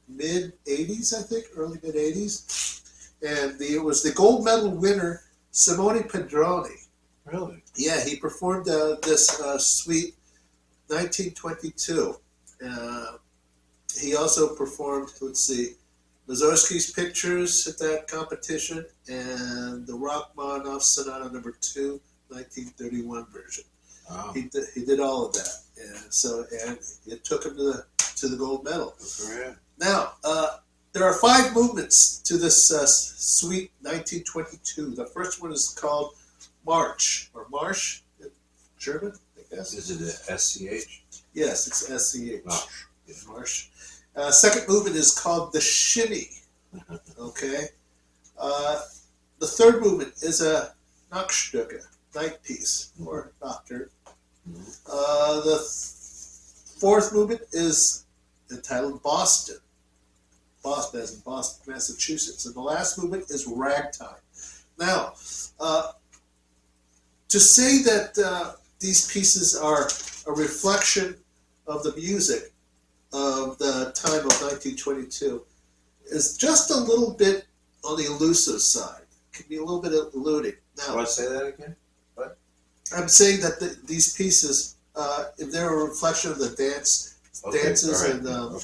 mid-'80s, I think, early mid-'80s. And it was the gold medal winner, Simone Pedroni. Really? Yeah, he performed this Suite 1922. He also performed, let's see, Mussorgsky's Pictures at that competition and the Rachmaninoff Sonata No. 2, 1931 version. Wow. He did all of that, and it took him to the gold medal. Now, there are 5 movements to this Suite 1922. The first one is called March, or Marsch in German, I guess. Is it a SCH? Yes, it's SCH. Oh. March. Second movement is called the Shimmy. Okay. The third movement is a Nachtstücke, night piece, or nocturne. The fourth movement is entitled Boston. Boston, as in Boston, Massachusetts. And the last movement is Ragtime. Now, to say that these pieces are a reflection of the music of the time of 1922 is just a little bit on the elusive side. It can be a little bit eluding. Now, Want to say that again? What? I'm saying that these pieces, if they're a reflection of the dances right. and the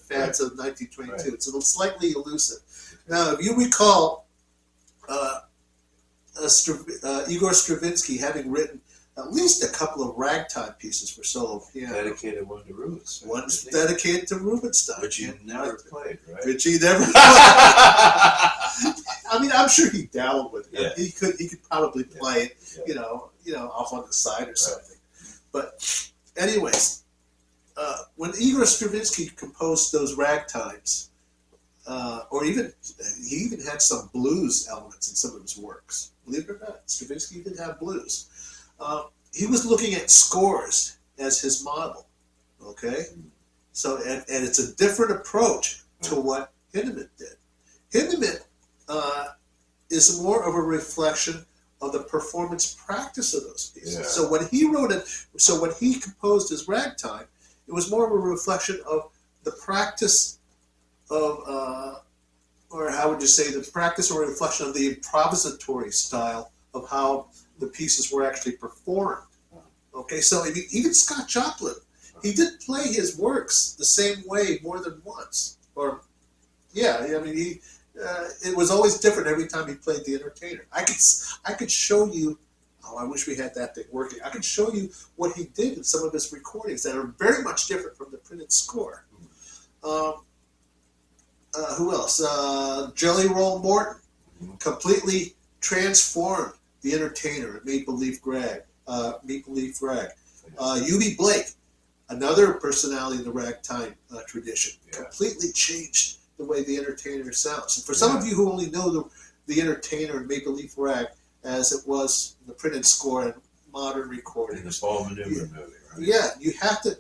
fads of 1922, Right. it's a little slightly elusive. Now, if you recall, Igor Stravinsky having written at least a couple of ragtime pieces for solo piano. Dedicated one to Rubens. One's dedicated to Rubinstein. Which you never played, right? Which he never played. I mean, I'm sure he dabbled with it. Yeah. He could probably play it, Yeah. off on the side or something. But anyways, when Igor Stravinsky composed those ragtimes, or he even had some blues elements in some of his works. Believe it or not, Stravinsky did have blues. He was looking at scores as his model, okay? So, and it's a different approach to what Hindemith did. Hindemith is more of a reflection of the performance practice of those pieces. Yeah. So when he composed his ragtime, it was more of a reflection of the practice of, or how would you say, the practice or reflection of the improvisatory style of how the pieces were actually performed. Okay, so even Scott Joplin, he did play his works the same way more than once. Or, yeah, I mean, it was always different every time he played the entertainer. I could show you. Oh, I wish we had that thing working. I could show you what he did in some of his recordings that are very much different from the printed score. Who else? Jelly Roll Morton completely transformed the entertainer at Maple Leaf Rag. U.B. Blake, another personality in the ragtime tradition, completely changed the way the entertainer sounds. And for some of you who only know the entertainer and Maple Leaf Rag as it was in the printed score and modern recording. In the Paul Hindemith movie, right? Yeah, you have to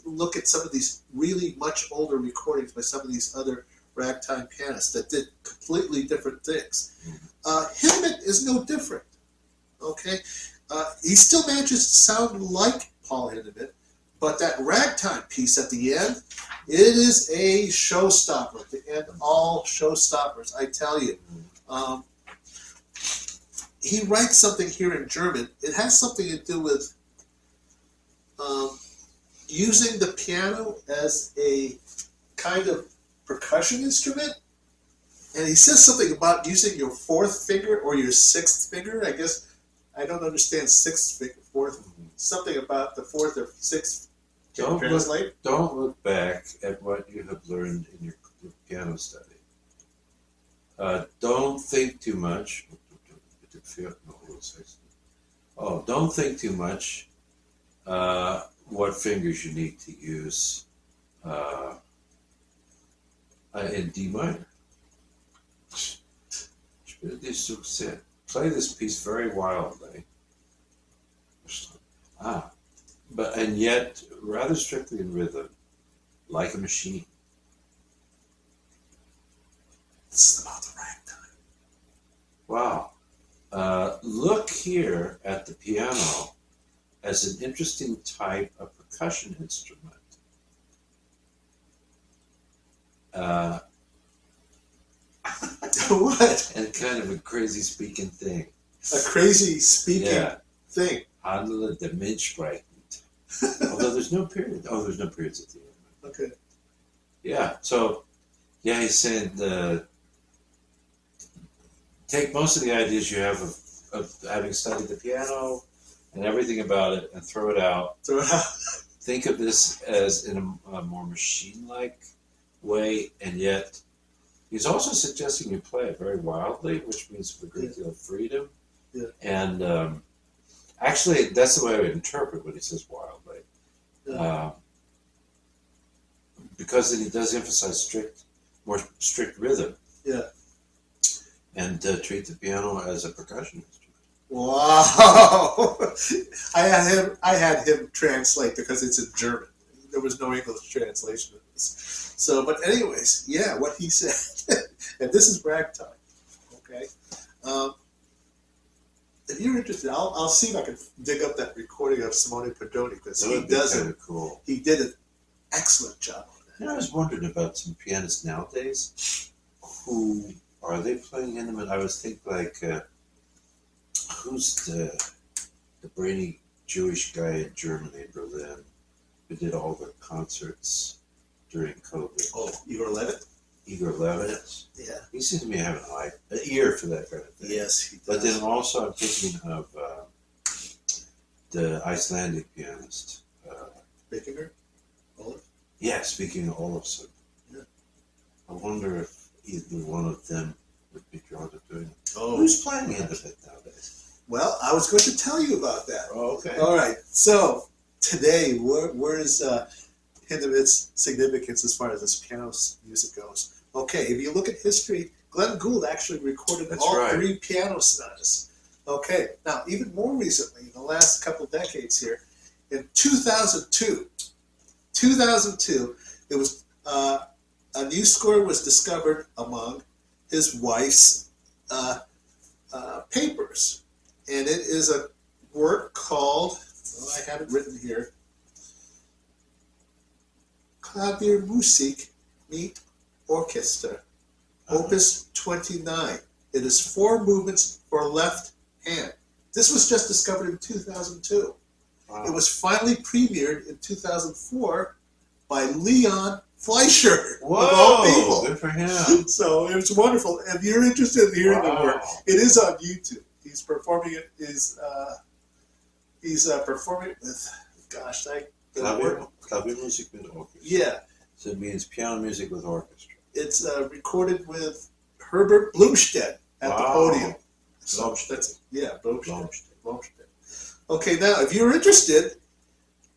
look at some of these really much older recordings by some of these other ragtime pianists that did completely different things. Hindemith is no different. Okay, he still manages to sound like Paul Hindemith, but that ragtime piece at the end, it is a showstopper to end all showstoppers. I tell you. He writes something here in German. It has something to do with using the piano as a kind of percussion instrument. And he says something about using your fourth finger or your sixth finger. I guess I don't understand sixth finger, fourth. Something about the fourth or sixth. Can you translate? Don't look back at what you have learned in your piano study. Don't think too much. Don't think too much what fingers you need to use in D minor. Play this piece very wildly. And yet rather strictly in rhythm, like a machine. This is about the ragtime. Wow. Look here at the piano as an interesting type of percussion instrument. What? And kind of a crazy speaking thing. A crazy speaking thing. Handle the Menschsprechend. Although there's no period. Oh, there's no periods at the end. Okay. Yeah. So, he's saying take most of the ideas you have of having studied the piano and everything about it and throw it out. Think of this as in a more machine-like way, and yet he's also suggesting you play it very wildly, which means with a great deal of freedom. Yeah. And actually, that's the way I would interpret what he says wildly. Yeah. Because then he does emphasize more strict rhythm. Yeah. And treat the piano as a percussion instrument. Wow! I had him translate because it's in German. There was no English translation of this. So, but anyways, what he said, and this is ragtime. Okay. If you're interested, I'll see if I can dig up that recording of Simone Pedoni because he does it. Cool. He did an excellent job on that. I was wondering about some pianists nowadays who. Are they playing Hindemith? I was thinking who's the brainy Jewish guy in Germany, Berlin, who did all the concerts during COVID? Oh, Igor Levit? Igor Levit? Yeah. He seems to me to have an ear for that kind of thing. Yes, he does. But then also I'm thinking of the Icelandic pianist. Bickinger? Olaf? Yeah, speaking of Olafsson. Yeah. I wonder if either one of them would be drawn to doing it. Oh. Who's playing Hindemith nowadays? Well, I was going to tell you about that. Oh, okay. All right. So today, where is Hindemith's significance as far as this piano music goes? Okay, if you look at history, Glenn Gould actually recorded three piano sonatas. Okay. Now, even more recently, in the last couple of decades here, in 2002, it was a new score was discovered among his wife's papers, and it is a work called, I have it written here, Klaviermusik mit Orchestra, Opus 29. It is 4 movements for left hand. This was just discovered in 2002. Wow. It was finally premiered in 2004 by Leon Fleischer, of all Whoa, people. good for him. So it was wonderful. If you're interested in hearing the work, it is on YouTube. He's performing it. He's performing it with, gosh, Klavier music with orchestra. yeah. So it means piano music with orchestra. It's recorded with Herbert Blumstedt at the podium. So Blumstedt. that's Blumstedt. Okay, now if you're interested,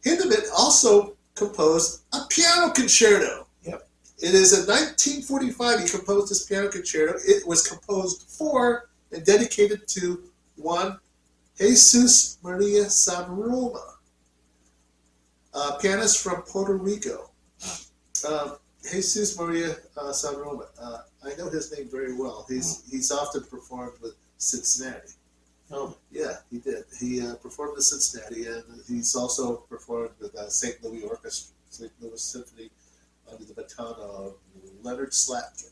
Hindemith also composed a piano concerto. Yep. It is in 1945 he composed this piano concerto. It was composed for and dedicated to one Jesus Maria Sanroma, a pianist from Puerto Rico. Jesus Maria Sanroma. I know his name very well. He's often performed with Cincinnati. Oh. Yeah, he did. He performed with Cincinnati, and he's also performed with St. Louis Orchestra, St. Louis Symphony, under the baton of Leonard Slatkin.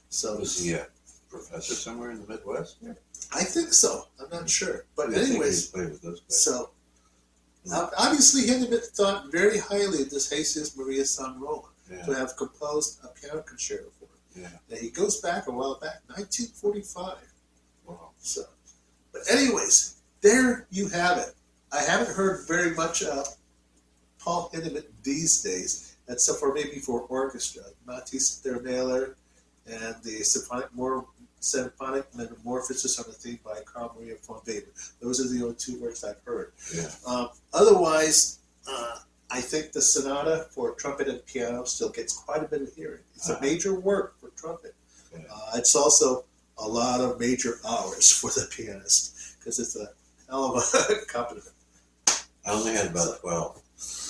So Was he a professor somewhere in the Midwest? Yeah. I think so. I'm not sure, but I think anyways, he played with those guys. so obviously Hindemith thought very highly of this Jesus Maria Sanroma to have composed a piano concerto for him. Yeah. And he goes back a while back, 1945. Wow. So, but anyways, there you have it. I haven't heard very much Paul Hindemith these days, except for maybe for orchestra. Matisse der Mailer and the Symphonic Metamorphosis on the theme by Carl Maria von Weber. Those are the only 2 works I've heard. Yeah. Otherwise, I think the sonata for trumpet and piano still gets quite a bit of hearing. It's a major work for trumpet. Yeah. It's also a lot of major hours for the pianist because it's a hell of a accompaniment. I only had about 12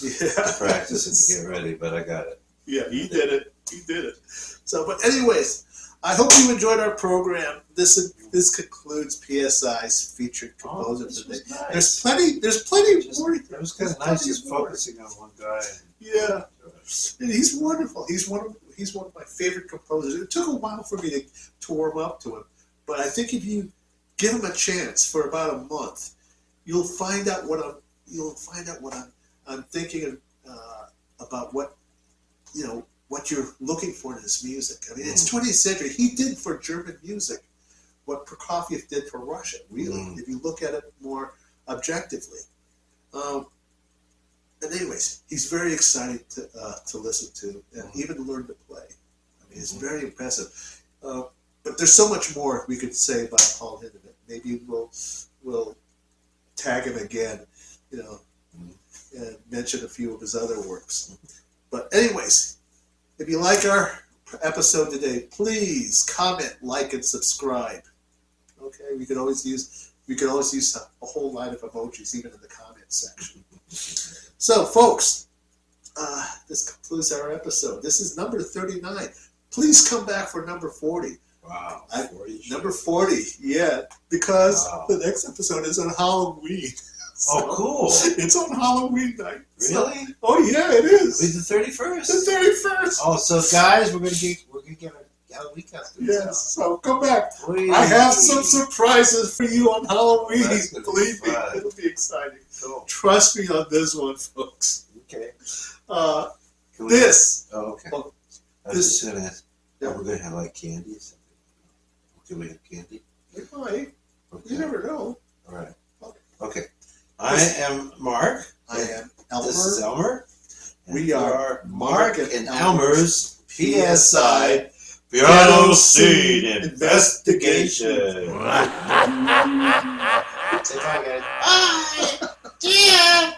Yeah. to practice it to get ready, but I got it. Yeah, he did it. He did it. So, but anyways, I hope you enjoyed our program. This concludes PSI's featured composer today. Nice. There's plenty more. It was kind of nice just focusing on one guy. Yeah, and he's wonderful. He's one of my favorite composers. It took a while for me to warm up to him, but I think if you give him a chance for about a month, you'll find out what I'm thinking about what you're looking for in his music. I mean, it's 20th century. He did for German music what Prokofiev did for Russia, really, if you look at it more objectively. And anyways, he's very exciting to listen to and even learn to play. I mean, it's very impressive. But there's so much more we could say about Paul Hindemith. Maybe we'll tag him again, and mention a few of his other works. But anyways, if you like our episode today, please comment, like, and subscribe. Okay, we could always use a whole line of emojis, even in the comment section. So, folks, this concludes our episode. This is number 39. Please come back for number 40. Wow, 40 number 40, yeah, because Wow. the next episode is on Halloween. So, Oh, cool. It's on Halloween night. Really? So, oh, yeah, it is. It's the 31st. The 31st. Oh, so guys, we're gonna get a Halloween costume. Yes, so come back. Wait. I have some surprises for you on Halloween. That's gonna be Believe me, fun. it'll be exciting. Cool. Trust me on this one, folks. Okay. Can we- This. Oh, okay. Oh, I was just gonna ask. Yeah. Are we gonna have like candy or something? Can we have candy? We might. Okay. You never know. All right. Okay. Okay. I am Mark. I am Elmer. This is Elmer. And We are Mark Mark and and Elmer's PSI PSI Piano Scene Investigation. Say bye, guys. Bye. See ya.